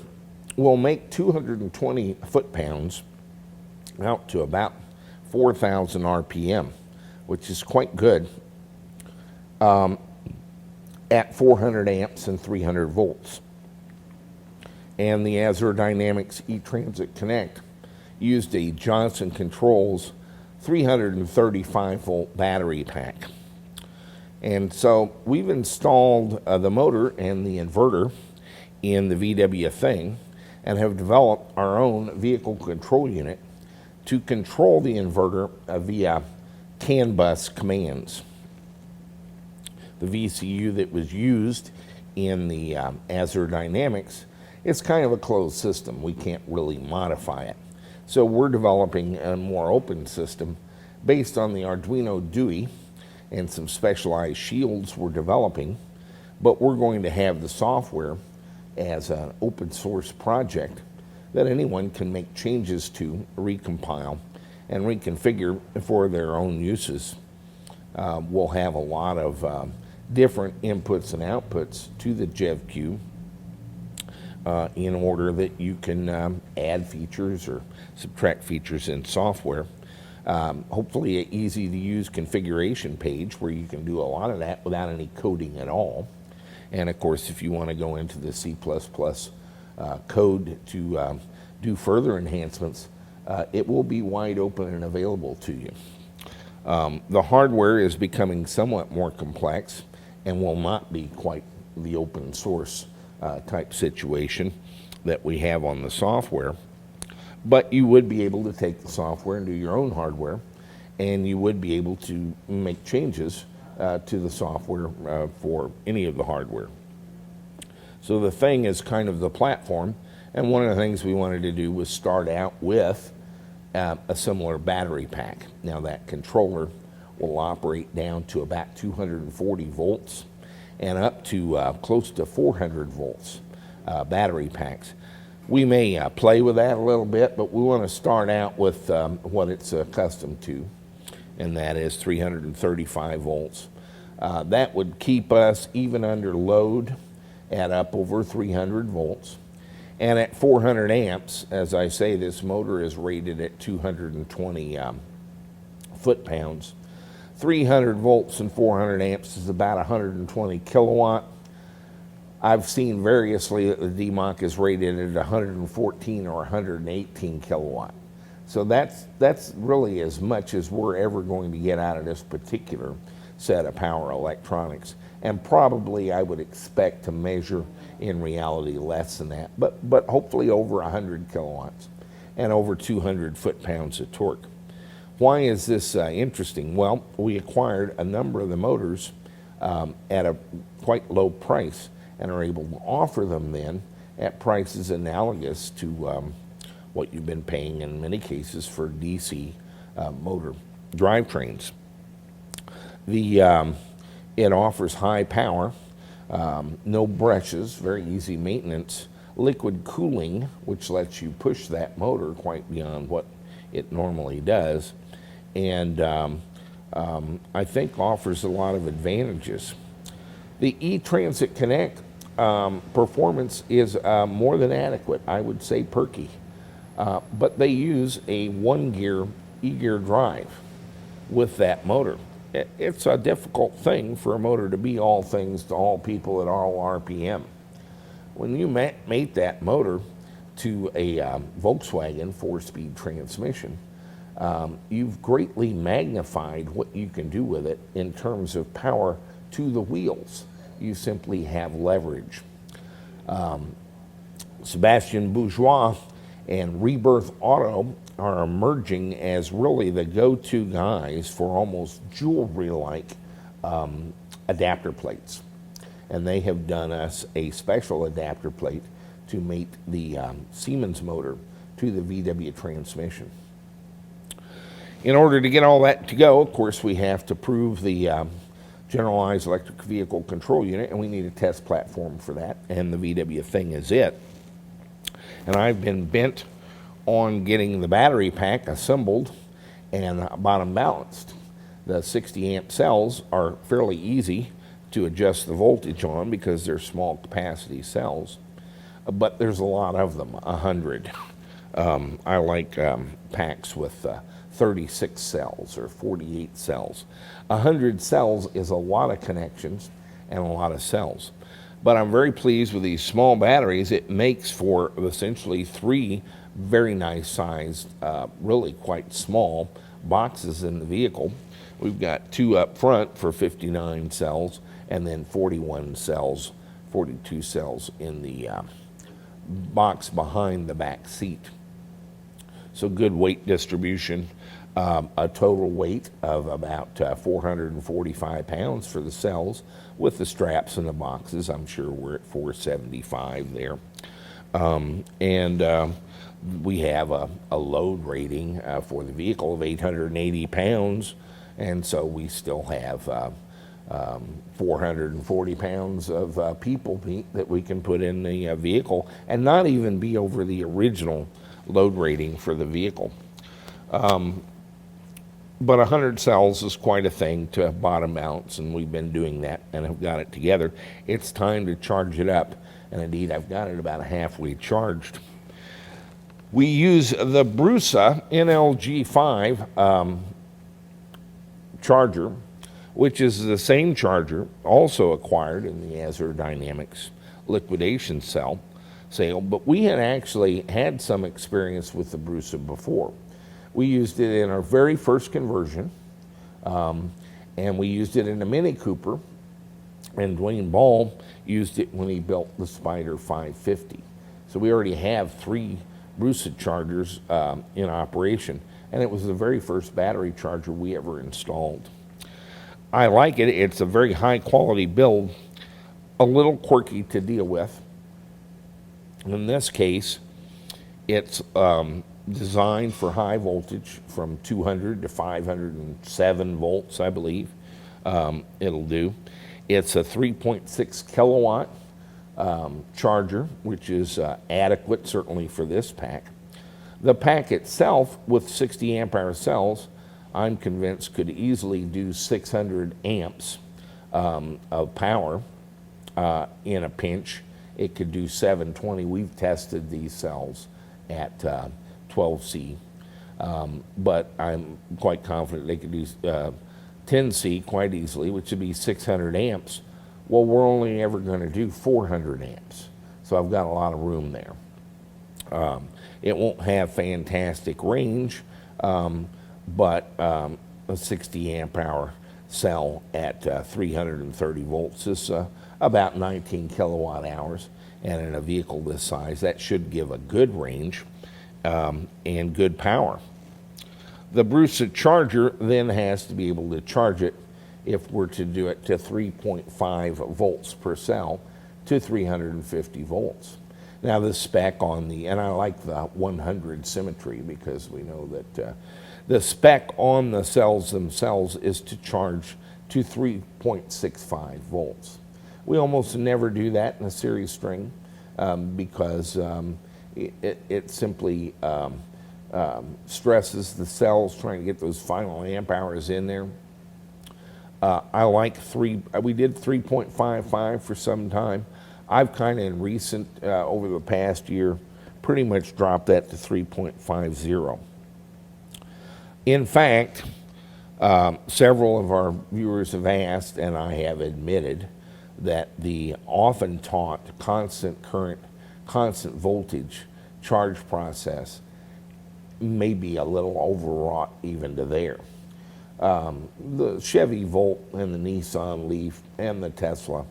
will make 220 foot-pounds out to about 4,000 RPM, which is quite good at 400 amps and 300 volts. And the Azure Dynamics E-Transit Connect used a Johnson Controls 335 volt battery pack. And so we've installed the motor and the inverter in the VW thing. and have developed our own vehicle control unit to control the inverter via CAN bus commands. The VCU that was used in the Azure Dynamics is kind of a closed system. We can't really modify it. So we're developing a more open system based on the Arduino DUI and some specialized shields we're developing, but we're going to have the software as an open source project that anyone can make changes to, recompile, and reconfigure for their own uses. We'll have a lot of different inputs and outputs to the JevQ in order that you can add features or subtract features in software. Hopefully an easy to use configuration page where you can do a lot of that without any coding at all. And of course, if you want to go into the C++ code to do further enhancements, it will be wide open and available to you. The hardware is becoming somewhat more complex and will not be quite the open source type situation that we have on the software. But you would be able to take the software and do your own hardware, and you would be able to make changes to the software for any of the hardware. So the thing is kind of the platform, and one of the things we wanted to do was start out with a similar battery pack. Now that controller will operate down to about 240 volts and up to close to 400 volts battery packs. We may play with that a little bit, but we want to start out with what it's accustomed to, and that is 335 volts. That would keep us even under load at up over 300 volts. And at 400 amps, as I say, this motor is rated at 220 foot-pounds. 300 volts and 400 amps is about 120 kilowatt. I've seen variously that the DMOC is rated at 114 or 118 kilowatt. So that's really as much as we're ever going to get out of this particular set of power electronics. And probably I would expect to measure in reality less than that, but hopefully over 100 kilowatts and over 200 foot-pounds of torque. Why is this interesting? Well, we acquired a number of the motors at a quite low price and are able to offer them then at prices analogous to what you've been paying in many cases for DC motor drivetrains. It offers high power, no brushes, very easy maintenance, liquid cooling, which lets you push that motor quite beyond what it normally does, and I think offers a lot of advantages. The eTransit Connect performance is more than adequate, I would say perky, but they use a 1-gear e-gear drive with that motor. It's a difficult thing for a motor to be all things to all people at all RPM. When you mate that motor to a Volkswagen 4-speed transmission, you've greatly magnified what you can do with it in terms of power to the wheels. You simply have leverage. Sebastian Bourgeois and Rebirth Auto are emerging as really the go-to guys for almost jewelry-like adapter plates. And they have done us a special adapter plate to mate the Siemens motor to the VW transmission. In order to get all that to go, of course, we have to prove the Generalized Electric Vehicle Control Unit, and we need a test platform for that, and the VW thing is it. And I've been bent on getting the battery pack assembled and bottom balanced. The 60 amp cells are fairly easy to adjust the voltage on because they're small capacity cells, but there's a lot of them, 100. I like packs with 36 cells or 48 cells. 100 cells is a lot of connections and a lot of cells. But I'm very pleased with these small batteries. It makes for essentially 3 very nice sized, really quite small boxes in the vehicle. We've got 2 up front for 59 cells and then 41 cells, 42 cells in the box behind the back seat. So good weight distribution, a total weight of about 445 pounds for the cells. With the straps and the boxes, I'm sure we're at 475 there. We have a load rating for the vehicle of 880 pounds, and so we still have 440 pounds of people meat that we can put in the vehicle and not even be over the original load rating for the vehicle. But 100 cells is quite a thing to bottom mounts, and we've been doing that and have got it together. It's time to charge it up, and indeed I've got it about halfway charged. We use the BRUSA NLG5 Charger, which is the same charger also acquired in the Azure Dynamics liquidation sale, but we had actually had some experience with the BRUSA before. We used it in our very first conversion, and we used it in a Mini Cooper, and Dwayne Ball used it when he built the Spider 550. So we already have 3 BRUSA chargers in operation, and it was the very first battery charger we ever installed. I like it. It's a very high quality build, a little quirky to deal with. In this case, it's designed for high voltage from 200 to 507 volts, I believe it'll do. It's a 3.6 kilowatt charger, which is adequate certainly for this pack. The pack itself with 60 amp hour cells, I'm convinced could easily do 600 amps of power in a pinch. It could do 720. We've tested these cells at 12C, but I'm quite confident they could do 10C quite easily, which would be 600 amps. Well, we're only ever going to do 400 amps, so I've got a lot of room there. It won't have fantastic range, but a 60 amp hour cell at 330 volts is about 19 kilowatt hours, and in a vehicle this size, that should give a good range and good power. The BRUSA charger then has to be able to charge it if we're to do it to 3.5 volts per cell to 350 volts. Now the spec on the, and I like the 100 symmetry because we know that the spec on the cells themselves is to charge to 3.65 volts. We almost never do that in a series string because it simply stresses the cells trying to get those final amp hours in there. I like we did 3.55 for some time. I've kind of in recent, over the past year, pretty much dropped that to 3.50. In fact, several of our viewers have asked, and I have admitted, that the often taught constant current, constant voltage charge process may be a little overwrought even to there. The Chevy Volt and the Nissan Leaf and the Tesla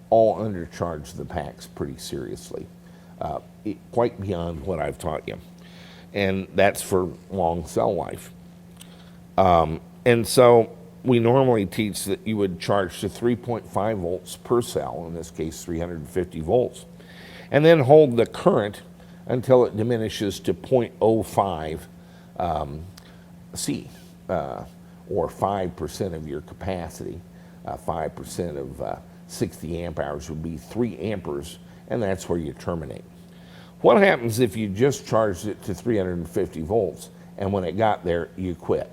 all undercharge the packs pretty seriously, quite beyond what I've taught you. And that's for long cell life. And so we normally teach that you would charge to 3.5 volts per cell, in this case 350 volts, and then hold the current until it diminishes to 0.05 C, or 5% of your capacity. 5% of 60 amp hours would be 3 amperes, and that's where you terminate. What happens if you just charged it to 350 volts and when it got there you quit?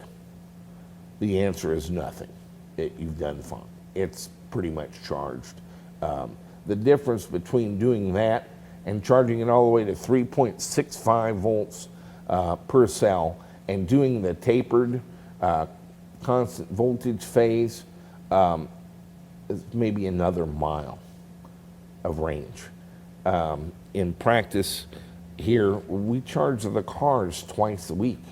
The answer is nothing. You've done fine. It's pretty much charged. The difference between doing that and charging it all the way to 3.65 volts per cell and doing the tapered constant voltage phase is maybe another mile of range. In practice here, we charge the cars twice a week.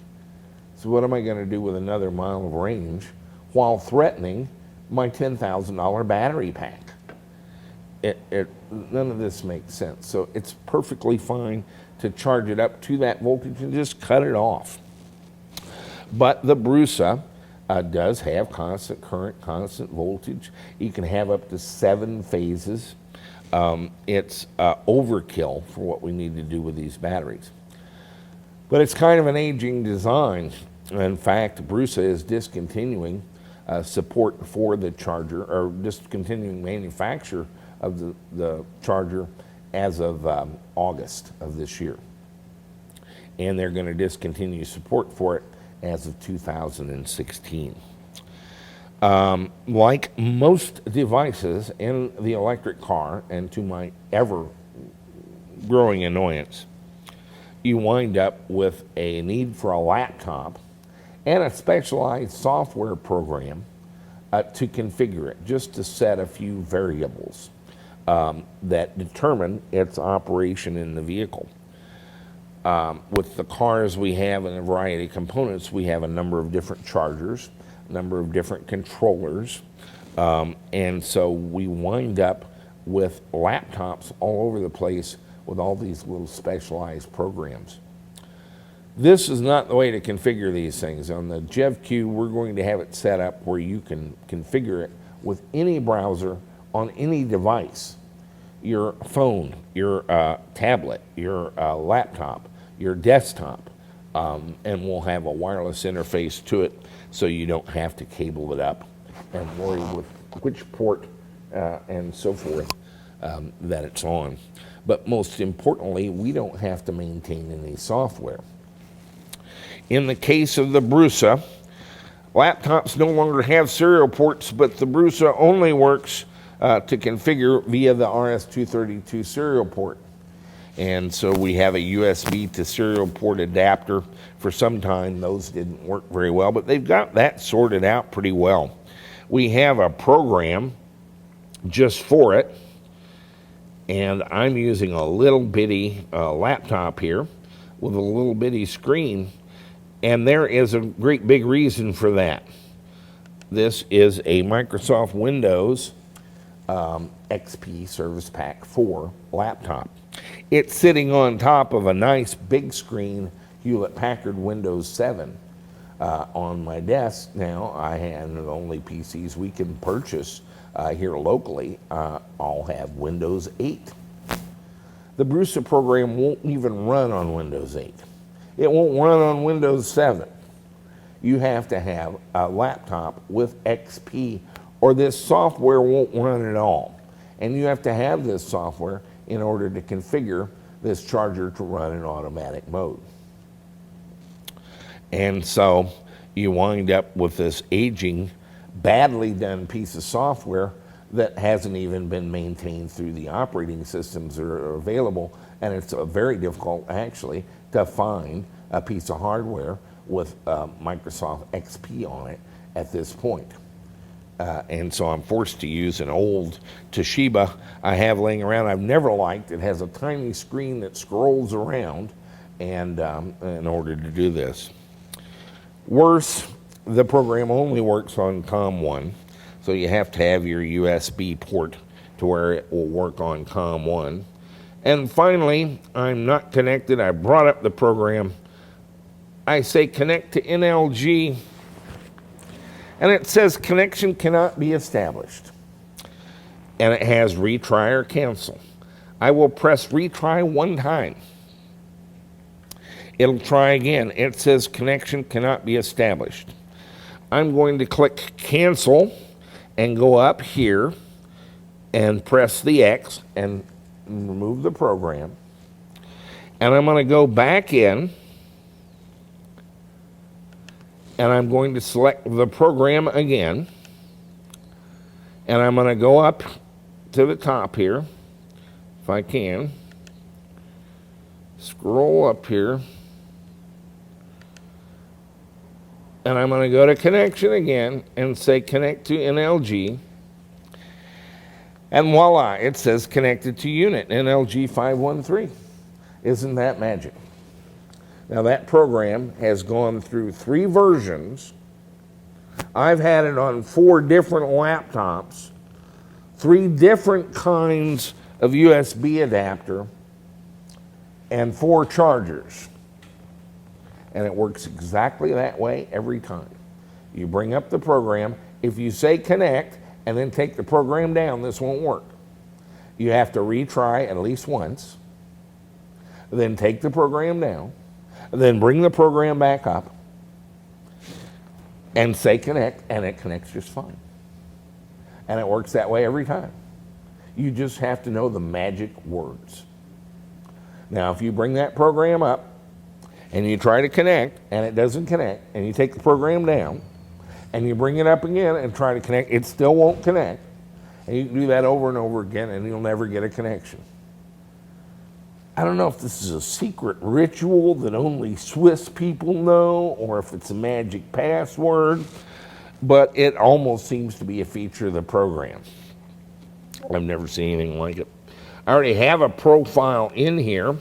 So what am I going to do with another mile of range while threatening my $10,000 battery pack? none of this makes sense. So it's perfectly fine to charge it up to that voltage and just cut it off. But the BRUSA does have constant current, constant voltage. You can have up to 7 phases. It's overkill for what we need to do with these batteries. But it's kind of an aging design. In fact, BRUSA is discontinuing support for the charger, or discontinuing manufacture of the charger as of August of this year. And they're going to discontinue support for it as of 2016. Like most devices in the electric car, and to my ever-growing annoyance, you wind up with a need for a laptop and a specialized software program to configure it, just to set a few variables that determine its operation in the vehicle. With the cars we have and a variety of components, we have a number of different chargers, a number of different controllers, and so we wind up with laptops all over the place with all these little specialized programs. This is not the way to configure these things. On the JevQ, we're going to have it set up where you can configure it with any browser on any device. Your phone, your tablet, your laptop, your desktop, and we'll have a wireless interface to it so you don't have to cable it up and worry with which port and so forth that it's on. But most importantly, we don't have to maintain any software. In the case of the BRUSA, laptops no longer have serial ports, but the BRUSA only works to configure via the RS-232 serial port. And so we have a USB to serial port adapter. For some time, those didn't work very well, but they've got that sorted out pretty well. We have a program just for it, and I'm using a little bitty laptop here with a little bitty screen, and there is a great big reason for that. This is a Microsoft Windows XP Service Pack 4 laptop. It's sitting on top of a nice big screen Hewlett-Packard Windows 7 on my desk. Now, I have the only PCs we can purchase here locally all have Windows 8. The BRUSA program won't even run on Windows 8. It won't run on Windows 7. You have to have a laptop with XP or this software won't run at all. And you have to have this software in order to configure this charger to run in automatic mode. And so you wind up with this aging, badly done piece of software that hasn't even been maintained through the operating systems that are available, and it's very difficult actually to find a piece of hardware with Microsoft XP on it at this point. And so I'm forced to use an old Toshiba I have laying around I've never liked. It has a tiny screen that scrolls around and in order to do this. Worse, the program only works on COM1, so you have to have your USB port to where it will work on COM1. And finally, I'm not connected. I brought up the program. I say connect to NLG, and it says connection cannot be established. And it has retry or cancel. I will press retry one time. It'll try again. It says connection cannot be established. I'm going to click cancel and go up here and press the X and remove the program. And I'm going to go back in and I'm going to select the program again. And I'm going to go up to the top here, if I can. Scroll up here. And I'm going to go to connection again and say connect to NLG. And voila, it says connected to unit NLG513. Isn't that magic? Now that program has gone through 3 versions. I've had it on 4 different laptops 3 different kinds of USB adapter, and 4 chargers. And it works exactly that way every time. You bring up the program. If you say connect and then take the program down, this won't work. You have to retry at least once, then take the program down, then bring the program back up and say connect, and it connects just fine. And it works that way every time. You just have to know the magic words. Now, if you bring that program up and you try to connect and it doesn't connect, and you take the program down and you bring it up again and try to connect, it still won't connect. And you can do that over and over again and you'll never get a connection. I don't know if this is a secret ritual that only Swiss people know or if it's a magic password, but it almost seems to be a feature of the program. I've never seen anything like it. I already have a profile in here,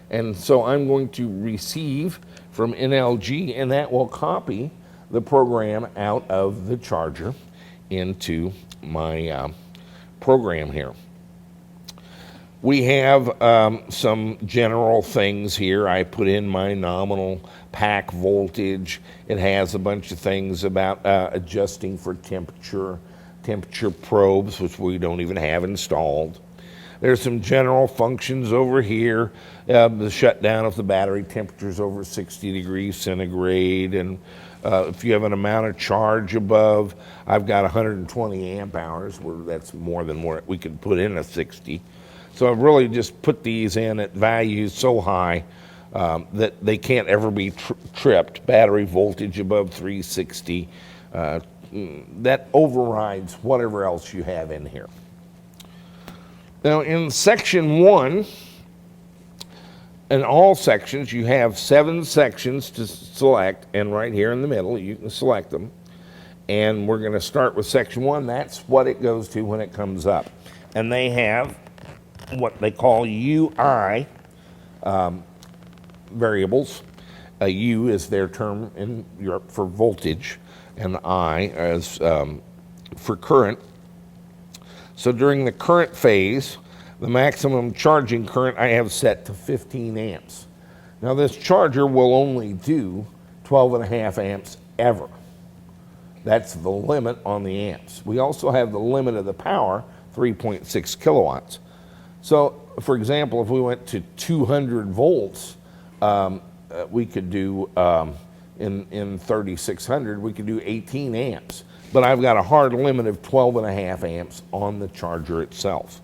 and so I'm going to receive from NLG, and that will copy the program out of the charger into my program here. We have some general things here. I put in my nominal pack voltage. It has a bunch of things about adjusting for temperature probes, which we don't even have installed. There's some general functions over here. The shutdown if the battery temperature is over 60 degrees centigrade, and if you have an amount of charge above, I've got 120 amp hours, where that's more than what we could put in a 60. So I've really just put these in at values so high that they can't ever be tripped. Battery voltage above 360. That overrides whatever else you have in here. Now in section 1, in all sections, you have 7 sections to select, and right here in the middle you can select them. And we're going to start with section 1. That's what it goes to when it comes up. And they have what they call UI variables. A U is their term in Europe for voltage, and I as for current. So during the current phase, the maximum charging current I have set to 15 amps. Now this charger will only do 12.5 amps ever. That's the limit on the amps. We also have the limit of the power, 3.6 kilowatts. So for example, if we went to 200 volts, we could do, in 3600, we could do 18 amps. But I've got a hard limit of 12.5 amps on the charger itself.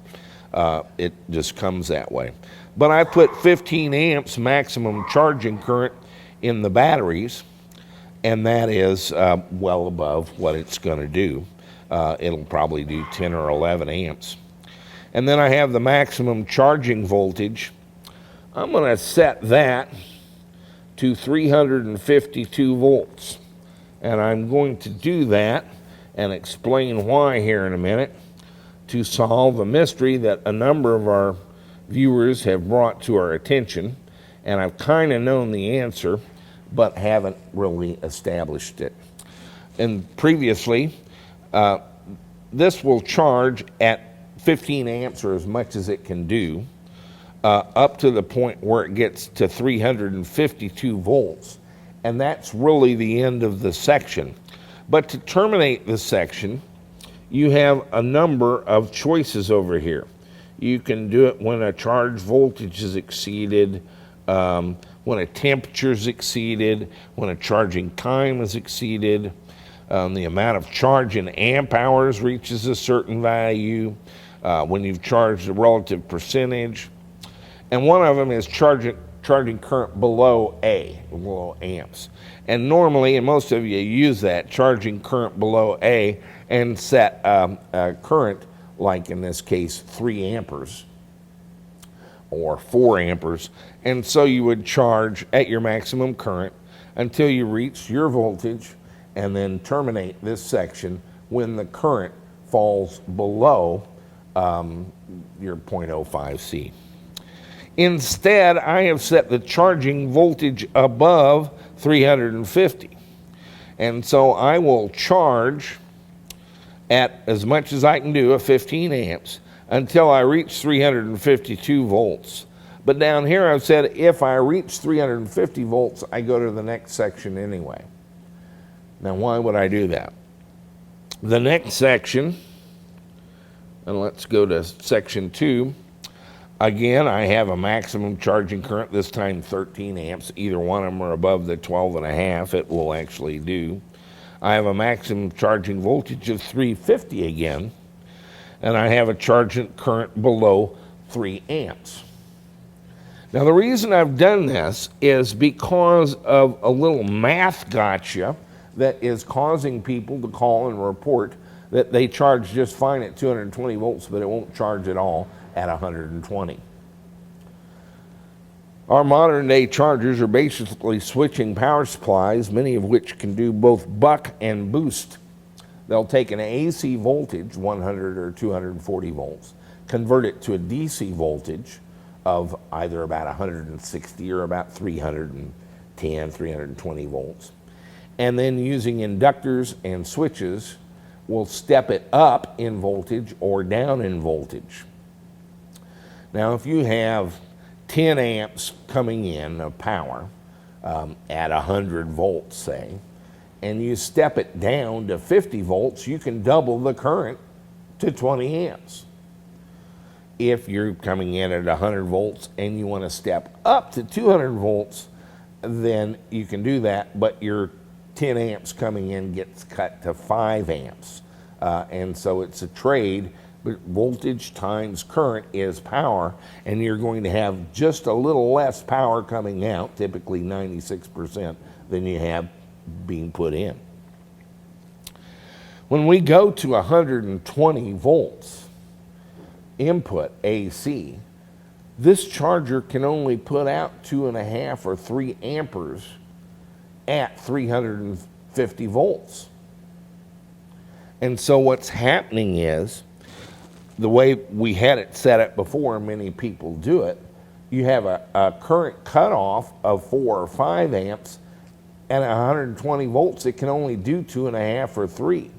It just comes that way. But I put 15 amps maximum charging current in the batteries, and that is well above what it's going to do. It'll probably do 10 or 11 amps. And then I have the maximum charging voltage. I'm going to set that to 352 volts. And I'm going to do that and explain why here in a minute, to solve a mystery that a number of our viewers have brought to our attention. And I've kind of known the answer, but haven't really established it. And previously, this will charge at 15 amps or as much as it can do, up to the point where it gets to 352 volts. And that's really the end of the section. But to terminate this section, you have a number of choices over here. You can do it when a charge voltage is exceeded, when a temperature is exceeded, when a charging time is exceeded, the amount of charge in amp hours reaches a certain value, when you've charged a relative percentage. And one of them is charging current below below amps. And normally, and most of you use that, charging current below A, and set a current, like in this case, 3 amperes or 4 amperes. And so you would charge at your maximum current until you reach your voltage, and then terminate this section when the current falls below your 0.05 C. Instead, I have set the charging voltage above 350. And so I will charge at as much as I can do of 15 amps until I reach 352 volts. But down here I've said if I reach 350 volts, I go to the next section anyway. Now why would I do that? The next section, and let's go to section 2. Again, I have a maximum charging current, this time 13 amps. Either one of them are above the 12.5, it will actually do. I have a maximum charging voltage of 350 again, and I have a charging current below 3 amps. Now the reason I've done this is because of a little math gotcha that is causing people to call and report that they charge just fine at 220 volts, but it won't charge at all at 120. Our modern day chargers are basically switching power supplies, many of which can do both buck and boost. They'll take an AC voltage, 100 or 240 volts, convert it to a DC voltage of either about 160 or about 310, 320 volts. And then using inductors and switches, we'll step it up in voltage or down in voltage. Now, if you have 10 amps coming in of power at 100 volts, say, and you step it down to 50 volts, you can double the current to 20 amps. If you're coming in at 100 volts and you want to step up to 200 volts, then you can do that, but your 10 amps coming in gets cut to 5 amps. And so it's a trade, but voltage times current is power, and you're going to have just a little less power coming out, typically 96%, than you have being put in. When we go to 120 volts input AC, this charger can only put out 2.5 or 3 amperes at 350 volts. And so what's happening is, the way we had it set up before, many people do it, you have a current cutoff of 4 or 5 amps, and at 120 volts, it can only do 2.5 or 3.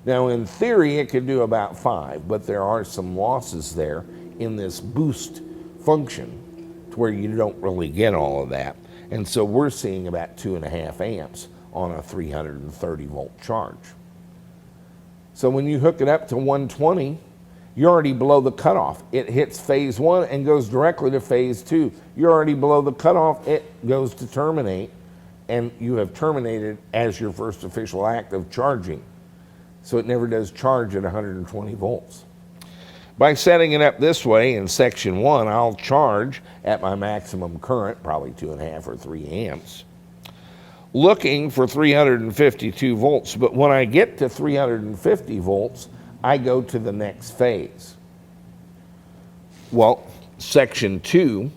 Now, in theory, it could do about 5, but there are some losses there in this boost function to where you don't really get all of that. And so we're seeing about 2.5 amps on a 330 volt charge. So when you hook it up to 120, you're already below the cutoff. It hits phase 1 and goes directly to phase 2. You're already below the cutoff, it goes to terminate, and you have terminated as your first official act of charging. So it never does charge at 120 volts. By setting it up this way in section 1, I'll charge at my maximum current, probably 2.5 or 3 amps, looking for 352 volts. But when I get to 350 volts, I go to the next phase. Well, section 2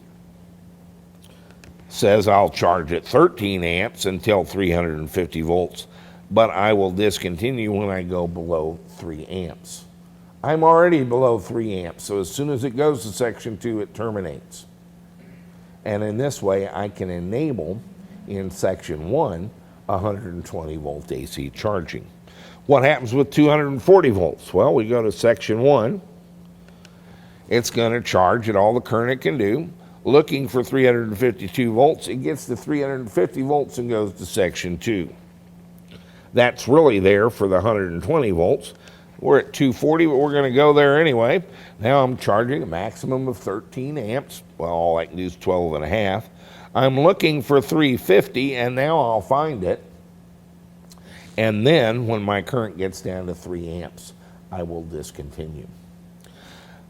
says I'll charge at 13 amps until 350 volts, but I will discontinue when I go below 3 amps. I'm already below 3 amps, so as soon as it goes to section 2, it terminates. And in this way, I can enable in section 1 120 volt AC charging. What happens with 240 volts? Well, we go to section 1. It's going to charge at all the current it can do. Looking for 352 volts, it gets to 350 volts and goes to section 2. That's really there for the 120 volts. We're at 240, but we're going to go there anyway. Now I'm charging a maximum of 13 amps. Well, all I can do is 12.5. I'm looking for 350, and now I'll find it. And then when my current gets down to 3 amps, I will discontinue.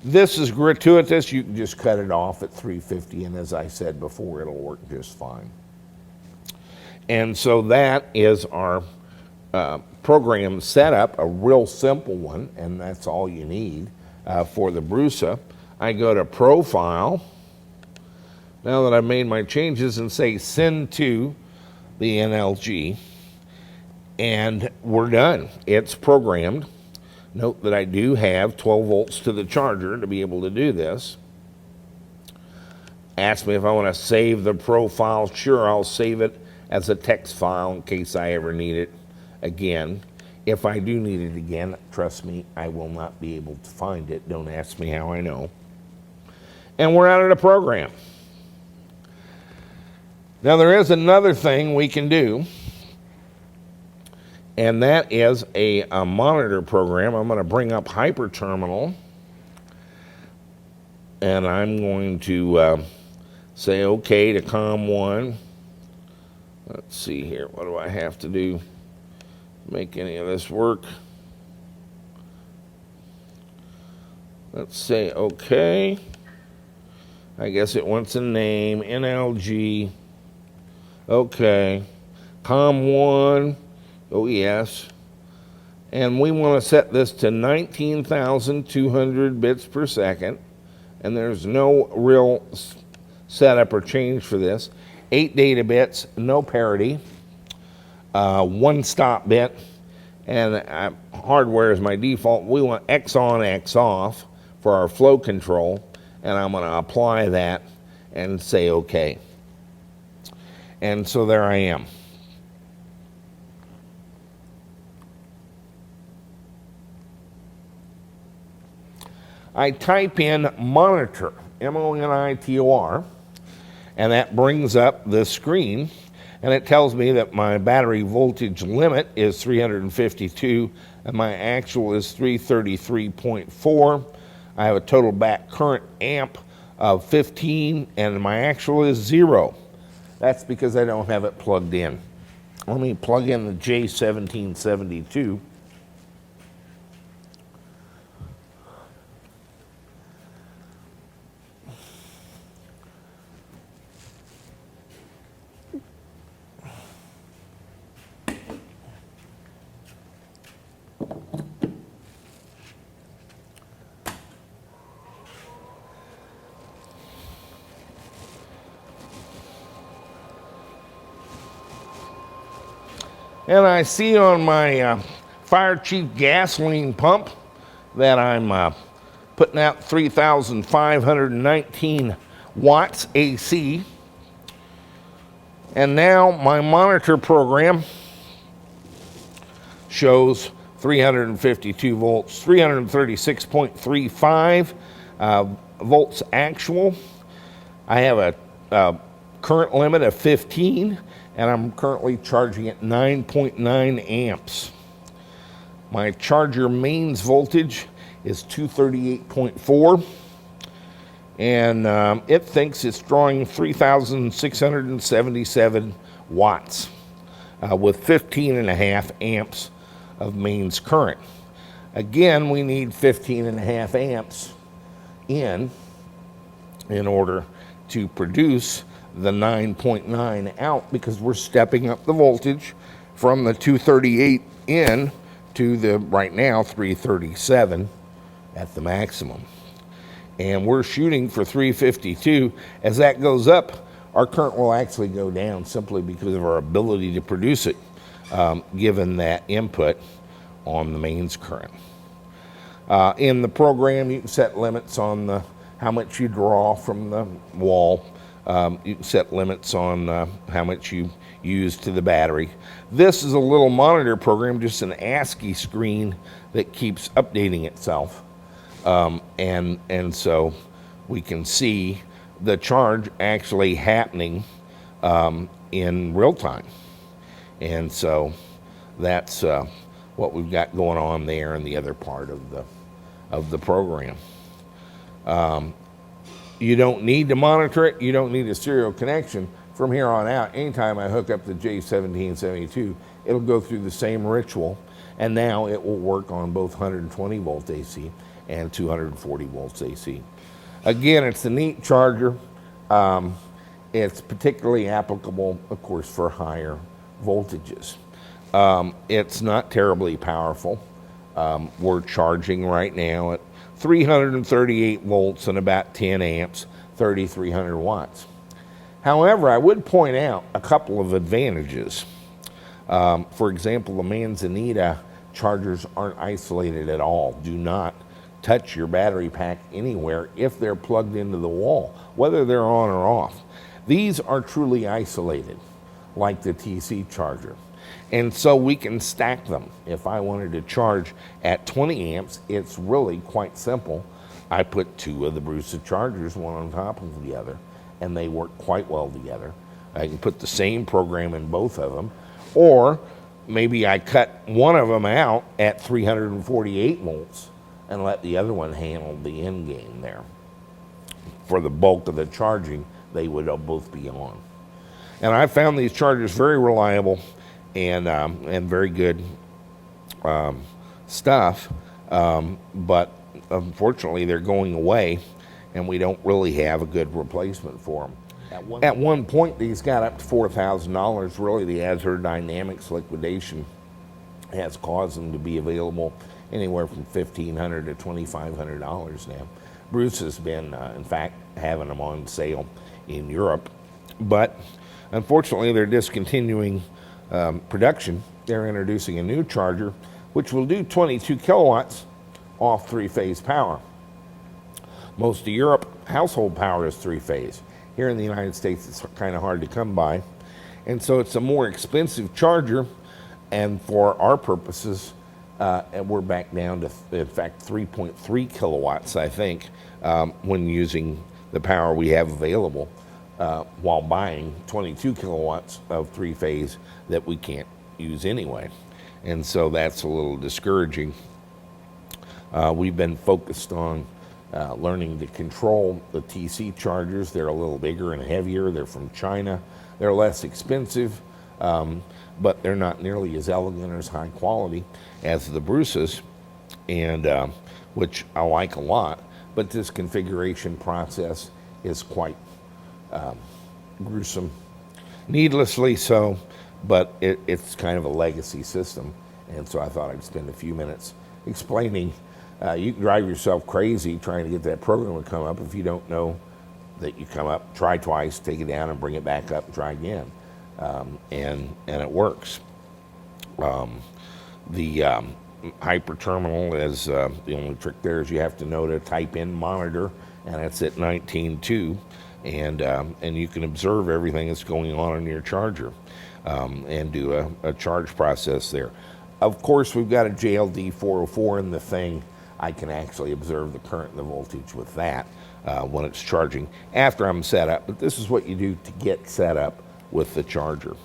This is gratuitous. You can just cut it off at 350, and as I said before, it'll work just fine. And so that is our program setup, a real simple one, and that's all you need for the BRUSA. I go to Profile, now that I've made my changes, and say send to the NLG, and we're done. It's programmed. Note that I do have 12 volts to the charger to be able to do this. Ask me if I want to save the profile. Sure, I'll save it as a text file in case I ever need it again. If I do need it again, trust me, I will not be able to find it. Don't ask me how I know. And we're out of the program. Now there is another thing we can do, and that is a monitor program. I'm going to bring up Hyper Terminal, and I'm going to say OK to COM1. Let's see here. What do I have to do to make any of this work? Let's say OK. I guess it wants a name, NLG. OK. COM1. Oh, yes. And we want to set this to 19,200 bits per second. And there's no real setup or change for this. 8 data bits, no parity. 1 stop bit. And hardware is my default. We want X on, X off for our flow control. And I'm going to apply that and say OK. And so there I am. I type in monitor, M-O-N-I-T-O-R, and that brings up the screen, and it tells me that my battery voltage limit is 352, and my actual is 333.4. I have a total back current amp of 15, and my actual is 0. That's because I don't have it plugged in. Let me plug in the J1772. And I see on my Fire Chief gasoline pump that I'm putting out 3,519 watts AC. And now my monitor program shows 352 volts, 336.35 volts actual. I have a current limit of 15. And I'm currently charging at 9.9 amps. My charger mains voltage is 238.4, and it thinks it's drawing 3,677 watts with 15.5 amps of mains current. Again, we need 15.5 amps in order to produce the 9.9 out, because we're stepping up the voltage from the 238 in to the right now 337 at the maximum. And we're shooting for 352. As that goes up, our current will actually go down simply because of our ability to produce it, given that input on the mains current. In the program, you can set limits on how much you draw from the wall. You can set limits on how much you use to the battery. This is a little monitor program, just an ASCII screen that keeps updating itself. And so we can see the charge actually happening in real time. And so that's what we've got going on there in the other part of the program. You don't need to monitor it. You don't need a serial connection. From here on out, anytime I hook up the J1772, it'll go through the same ritual, and now it will work on both 120 volts AC and 240 volts AC. Again, it's a neat charger. It's particularly applicable, of course, for higher voltages. It's not terribly powerful. We're charging right now at 338 volts and about 10 amps, 3,300 watts. However, I would point out a couple of advantages. For example, the Manzanita chargers aren't isolated at all. Do not touch your battery pack anywhere if they're plugged into the wall, whether they're on or off. These are truly isolated, like the TC charger. And so we can stack them. If I wanted to charge at 20 amps, it's really quite simple. I put two of the BRUSA chargers, one on top of the other, and they work quite well together. I can put the same program in both of them, or maybe I cut one of them out at 348 volts and let the other one handle the end game there. For the bulk of the charging, they would both be on. And I found these chargers very reliable and very good stuff, but unfortunately they're going away, and we don't really have a good replacement for them. At one point, these got up to $4,000. Really, the Azure Dynamics liquidation has caused them to be available anywhere from $1,500 to $2,500 now. Bruce has been, in fact, having them on sale in Europe, but unfortunately, they're discontinuing production. They're introducing a new charger, which will do 22 kilowatts off three-phase power. Most of Europe, household power is three-phase. Here in the United States, it's kind of hard to come by. And so it's a more expensive charger, and for our purposes, and we're back down to, in fact, 3.3 kilowatts, I think, when using the power we have available, while buying 22 kilowatts of three-phase that we can't use anyway. And so that's a little discouraging. We've been focused on learning to control the TC chargers. They're a little bigger and heavier. They're from China. They're less expensive, but they're not nearly as elegant or as high quality as the BRUSAs, and which I like a lot. But this configuration process is quite gruesome, needlessly so, but it's kind of a legacy system. And so I thought I'd spend a few minutes explaining. You can drive yourself crazy trying to get that program to come up if you don't know that you come up, try twice, take it down and bring it back up and try again. And it works. The hyper terminal is the only trick there is you have to know to type in monitor, and it's at 19.2, and you can observe everything that's going on your charger and do a charge process there. Of course, we've got a JLD 404 in the thing. I can actually observe the current and the voltage with that when it's charging after I'm set up. But this is what you do to get set up with the charger.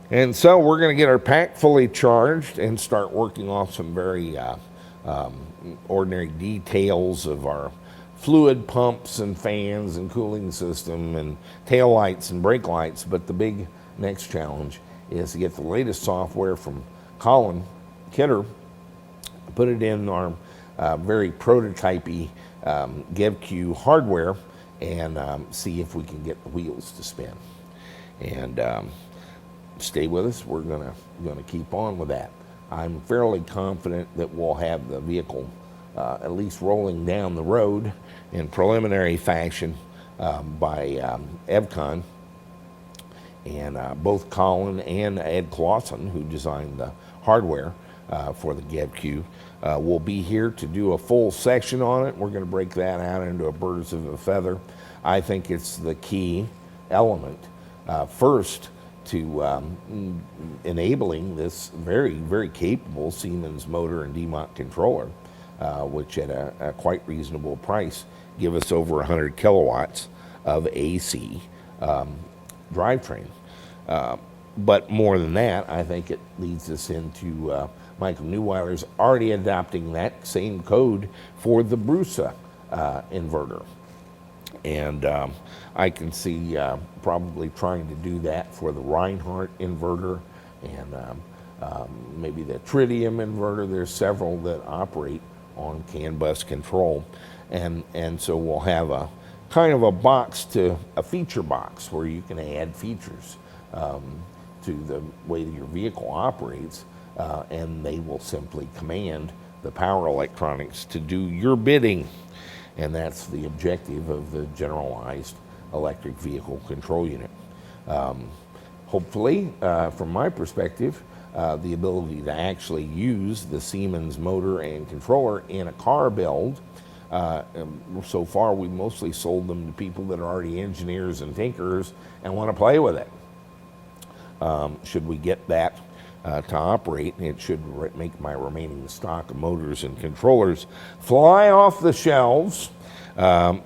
And so we're going to get our pack fully charged and start working off some very ordinary details of our fluid pumps and fans and cooling system and tail lights and brake lights. But the big next challenge is to get the latest software from Colin Kidder, put it in our very prototypey GevQ hardware, and see if we can get the wheels to spin. And stay with us. We're gonna keep on with that. I'm fairly confident that we'll have the vehicle at least rolling down the road in preliminary fashion by EVCON. And both Colin and Ed Clausen, who designed the hardware for the GevQ, will be here to do a full section on it. We're going to break that out into a birds of a feather. I think it's the key element first to enabling this very, very capable Siemens motor and DMOT controller, which at a quite reasonable price give us over 100 kilowatts of AC drivetrain. But more than that, I think it leads us into Michael Neuweiler's already adopting that same code for the BRUSA inverter. And I can see probably trying to do that for the Reinhardt inverter and maybe the Tritium inverter. There's several that operate on CAN bus control. And so we'll have a kind of a box to a feature box where you can add features to the way that your vehicle operates, and they will simply command the power electronics to do your bidding. And that's the objective of the generalized electric vehicle control unit. Hopefully, from my perspective, the ability to actually use the Siemens motor and controller in a car build. So far, we've mostly sold them to people that are already engineers and tinkerers and want to play with it. should we get that to operate, it should make my remaining stock of motors and controllers fly off the shelves,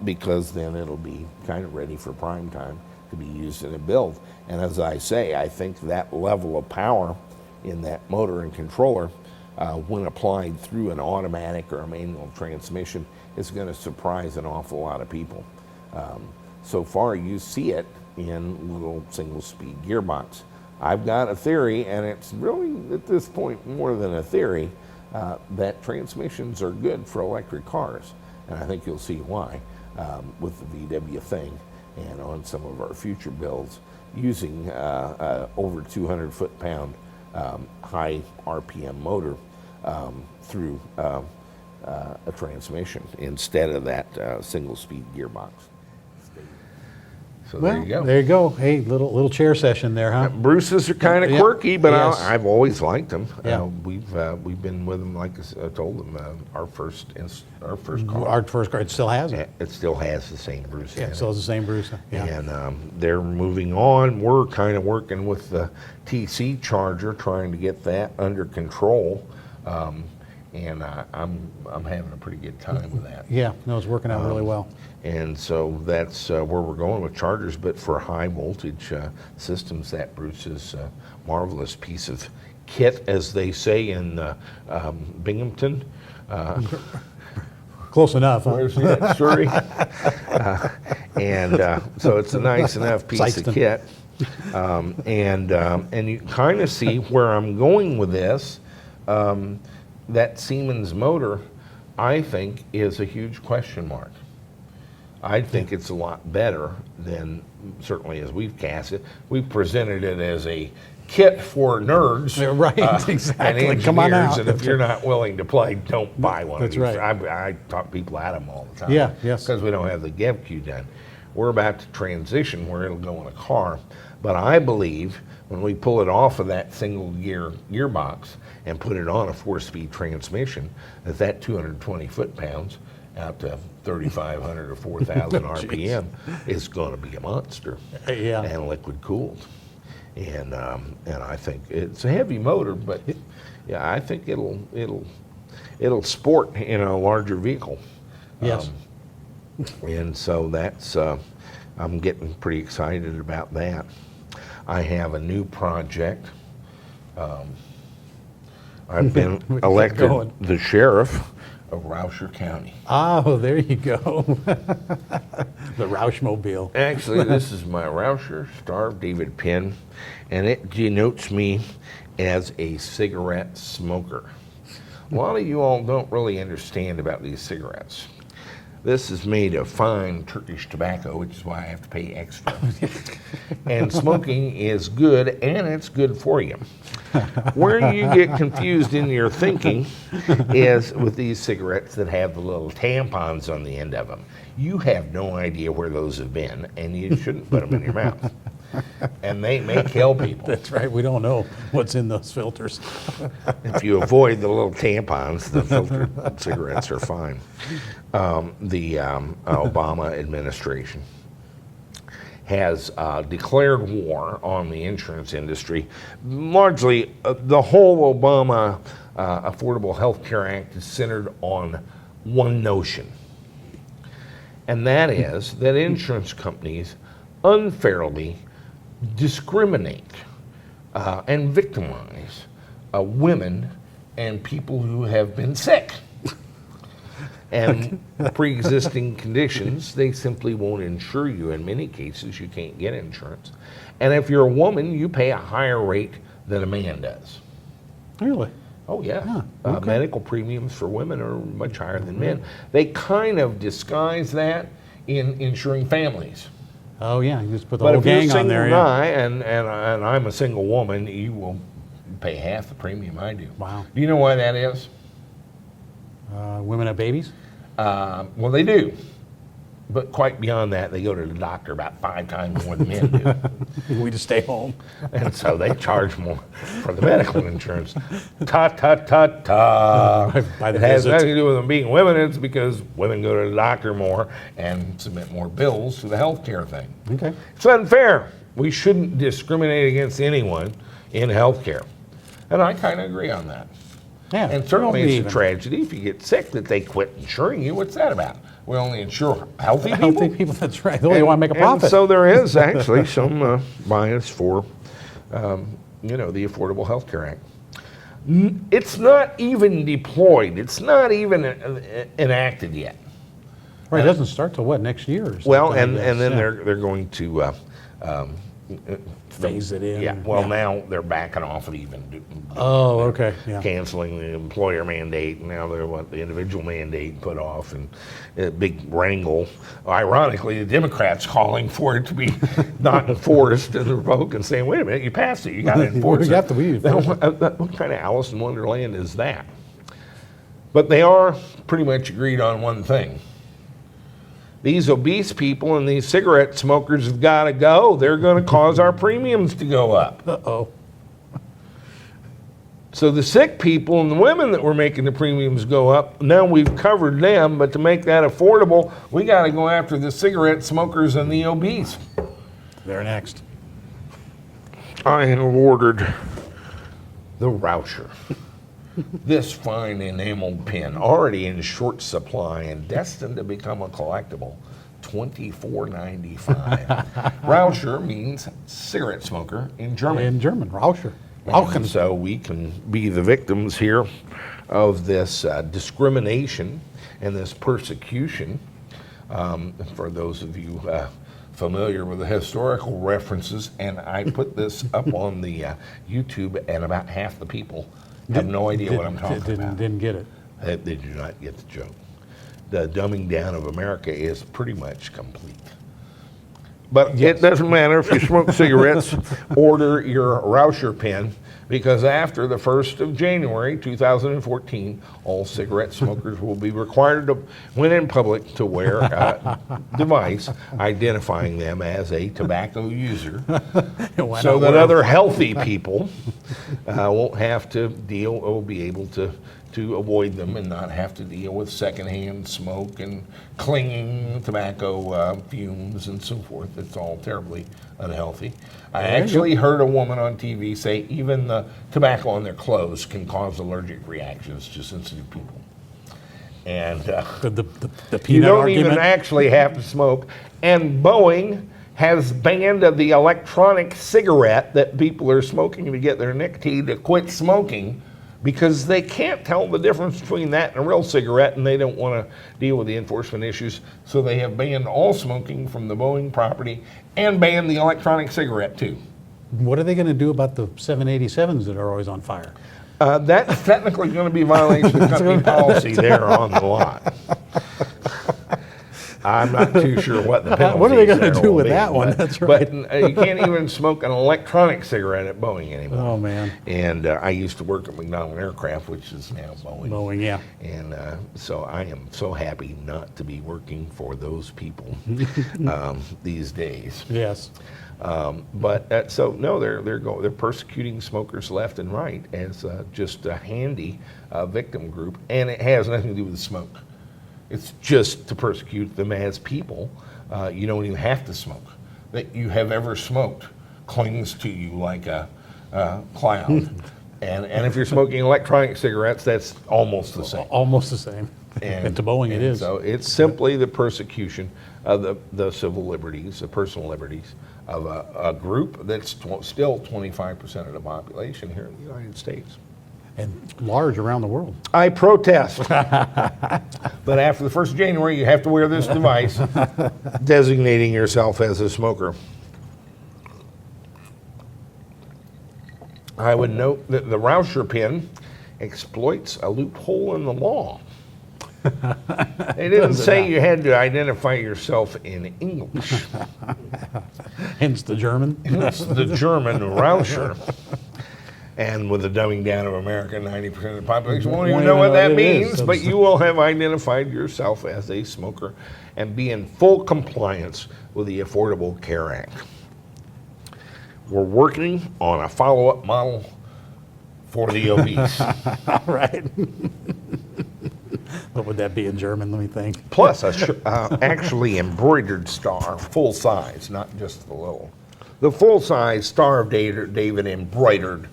because then it'll be kind of ready for prime time to be used in a build. And as I say, I think that level of power in that motor and controller, when applied through an automatic or a manual transmission, is going to surprise an awful lot of people. So far, you see it in little single-speed gearbox. I've got a theory, and it's really, at this point, more than a theory, that transmissions are good for electric cars. And I think you'll see why with the VW thing and on some of our future builds using over 200 foot-pound high RPM motor through a transmission instead of that single-speed gearbox. So there you go. There you go. Hey, little chair session there, huh? BRUSAs are kind of Yeah. quirky, but Yes. I've always liked them. Yeah. We've been with them, like I told them, our first car. Our first car, it still has it. It still has the same BRUSA. Yeah, in it it. still has the same BRUSA. Yeah. And they're moving on. We're kind of working with the TC Charger, trying to get that under control. And I'm having a pretty good time with that. Yeah, no, it's working out really well. And so that's where we're going with chargers, but for high voltage systems, that BRUSA's a marvelous piece of kit, as they say in Binghamton. Close enough, huh? Where's that, Surrey? So it's a nice enough piece Sykeston. of kit. And you kind of see where I'm going with this. That Siemens motor, I think, is a huge question mark. I think it's a lot better than, certainly as we've cast it. We've presented it as a kit for nerds. Yeah, right, exactly. And Come on engineers, out. and if you're not willing to play, don't buy one That's of these. right. I talk people out of them all the time. Yeah, yes. Because we don't have the GevQ done. We're about to transition where it'll go in a car. But I believe when we pull it off of that single gearbox and put it on a 4-speed transmission, that 220 foot-pounds out to 3,500 or 4,000 RPM is going to be a monster. Yeah. And liquid cooled. And I think it's a heavy motor, but yeah, I think it'll sport in a larger vehicle. Yes. And so that's I'm getting pretty excited about that. I have a new project. I've been going. elected the sheriff of Rouser County. Oh, there you go. The Roushmobile. Actually, this is my Rouser Star of David pin, and it denotes me as a cigarette smoker. A lot of you all don't really understand about these cigarettes. This is made of fine Turkish tobacco, which is why I have to pay extra. And smoking is good, and it's good for you. Where you get confused in your thinking is with these cigarettes that have the little tampons on the end of them. You have no idea where those have been, and you shouldn't put them in your mouth. And they may kill people. That's right. We don't know what's in those filters. If you avoid the little tampons, the filtered cigarettes are fine. The Obama administration has declared war on the insurance industry. Largely, the whole Obama Affordable Health Care Act is centered on one notion, and that is that insurance companies unfairly discriminate and victimize women and people who have been sick. And pre-existing conditions, they simply won't insure you. In many cases, you can't get insurance. And if you're a woman, you pay a higher rate than a man does. Really? Oh, yeah. Huh, okay. Medical premiums for women are much higher than men. They kind of disguise that in insuring families. Oh, yeah. You just put the But whole if you're a gang single on there. guy and I'm a single woman, you will pay half the premium I do. Wow. Do you know why that is? Women have babies? Well, they do. But quite beyond that, they go to the doctor about 5 times more than men do. We just stay home. And so they charge more for the medical insurance. Ta ta ta ta. By the It has visit. nothing to do with them being women. It's because women go to the doctor more and submit more bills to the health care thing. Okay. It's unfair. We shouldn't discriminate against anyone in healthcare. And I kind of agree on that. Yeah, And certainly we'll be it's a even. tragedy if you get sick that they quit insuring you. What's that about? We only insure healthy people? Healthy people, that's right. They only want to make a profit. And so there is actually some bias for, you know, the Affordable Health Care Act. It's not even deployed. It's not even enacted yet. Right, it doesn't start till what, next year or something? Well, I and guess, then yeah. they're going to Phase it in. Yeah. Well, now they're backing off of even Oh, okay, yeah. canceling the employer mandate. Now they're what the individual mandate put off, and a big wrangle. Ironically, the Democrats calling for it to be not enforced, and the Republicans saying, "Wait a minute, you passed it, you got to enforce You it." have to be enforced. What kind of Alice in Wonderland is that? But they are pretty much agreed on one thing. These obese people and these cigarette smokers have got to go. They're going to cause our premiums to go up. Uh-oh. So the sick people and the women that were making the premiums go up, now we've covered them, but to make that affordable, we got to go after the cigarette smokers and the obese. They're next. I have ordered the Rouser. This fine enameled pen, already in short supply and destined to become a collectible, $24.95. Rouser means cigarette smoker in German. In German, Rouser. And so we can be the victims here of this discrimination and this persecution. For those of you familiar with the historical references, and I put this up on the YouTube, and about half the people have no idea what I'm talking about. Didn't get it. They do not get the joke. The dumbing down of America is pretty much complete. But it doesn't matter if you smoke cigarettes, order your Rouser pen, because after the 1st of January 2014, all cigarette smokers will be required to, when in public, to wear a device identifying them as a tobacco user, so that other healthy people won't have to deal, or will be able to avoid them and not have to deal with secondhand smoke and clinging tobacco fumes and so forth. It's all terribly unhealthy. I actually heard a woman on TV say even the tobacco on their clothes can cause allergic reactions to sensitive people. And The you peanut don't argument. even actually have to smoke. And Boeing has banned the electronic cigarette that people are smoking to get their nicotine to quit smoking, because they can't tell the difference between that and a real cigarette, and they don't want to deal with the enforcement issues. So they have banned all smoking from the Boeing property and banned the electronic cigarette too. What are they going to do about the 787s that are always on fire? That's technically going to be a violation of company policy there on the lot. I'm not too sure what the penalties What are they gonna there do will with be, that one? but- That's right. But you can't even smoke an electronic cigarette at Boeing anymore. Oh, man. And I used to work at McDonnell Aircraft, which is now Boeing. Boeing, yeah. And so I am so happy not to be working for those people these days. Yes. But so no, they're persecuting smokers left and right as just a handy victim group, and it has nothing to do with the smoke. It's just to persecute them as people. You don't even have to smoke. That you have ever smoked clings to you like a cloud. And if you're smoking electronic cigarettes, that's almost the same. Almost the same. And to Boeing it is. So it's simply the persecution of the civil liberties, the personal liberties of a group that's still 25% of the population here in the United States. And large around the world. I protest. But after the 1st of January, you have to wear this device designating yourself as a smoker. I would note that the Rouser pin exploits a loophole in the law. They didn't say you had to identify yourself in English. Hence the German. It's the German Rouser. And with the dumbing down of America, 90% of the population won't even know what that means, but you will have identified yourself as a smoker and be in full compliance with the Affordable Care Act. We're working on a follow-up model for the obese. All right. What would that be in German? Let me think. Plus a actually embroidered star, full size, not just the little the full-size Star of David embroidered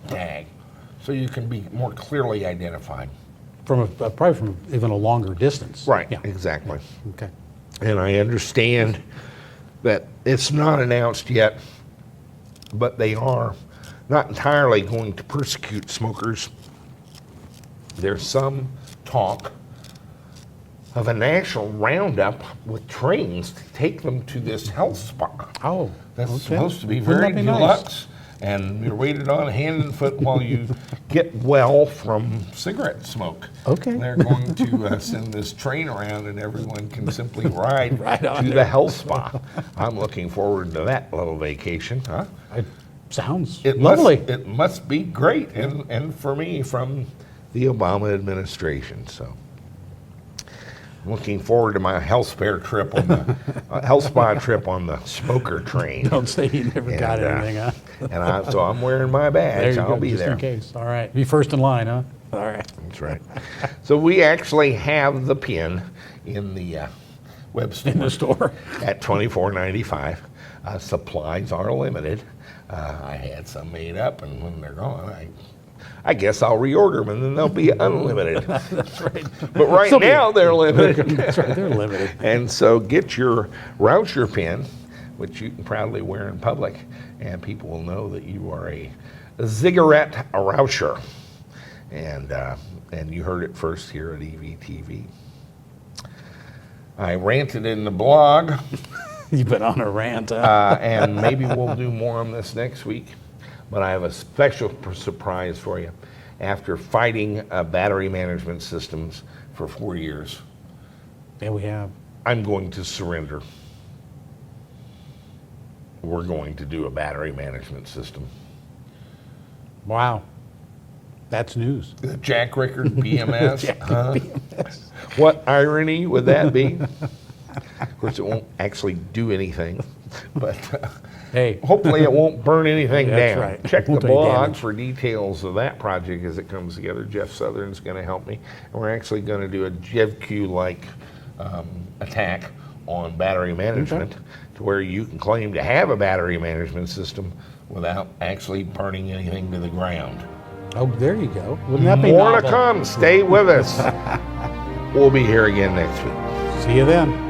tag, so you can be more clearly identified. From probably from even a longer distance. Right, Yeah. exactly. Okay. And I understand that it's not announced yet, but they are not entirely going to persecute smokers. There's some talk of a national roundup with trains to take them to this health spa. Oh, That's okay. supposed to be Wouldn't very that be nice? deluxe, and you're waited on hand and foot while you get well from cigarette smoke. Okay. They're going to send this train around, and everyone can simply ride Right on to there. the health spa. I'm looking forward to that little vacation. Huh? It sounds It lovely. It must be great, and for me, from the Obama administration. So, looking forward to my health trip on the health spa trip on the smoker train. Don't say you never got And, anything, huh? So I'm wearing my There badge. you I'll go, be just there. in case. All right. Be first in line, huh? All right. That's right. So we actually have the pin in the web store. In the store. At $24.95. Supplies are limited. I had some made up, and when they're gone, I guess I'll reorder them, and then they'll be unlimited. That's right. But right now they're limited. That's right. They're limited. And so get your Rouser pin, which you can proudly wear in public, and people will know that you are a cigarette Rouser. And you heard it first here at EVTV. I ranted in the blog. You've been on a rant, huh? And maybe we'll do more on this next week. But I have a special surprise for you. After fighting battery management systems for 4 years, Yeah, we have. I'm going to surrender. We're going to do a battery management system. Wow. That's news. The Jack Rickard BMS. Huh? What irony would that be? Of course, it won't actually do anything, but Hey. hopefully it won't burn anything That's down. right. Check the Won't do any blog damage. for details of that project as it comes together. Jeff Southern's going to help me, and we're actually going to do a JevQ-like attack on battery management, to where you can claim to have a battery management system without actually burning anything to the ground. Oh, there you go. Wouldn't that be More to novel? come. Stay with us. We'll be here again next week. See you then.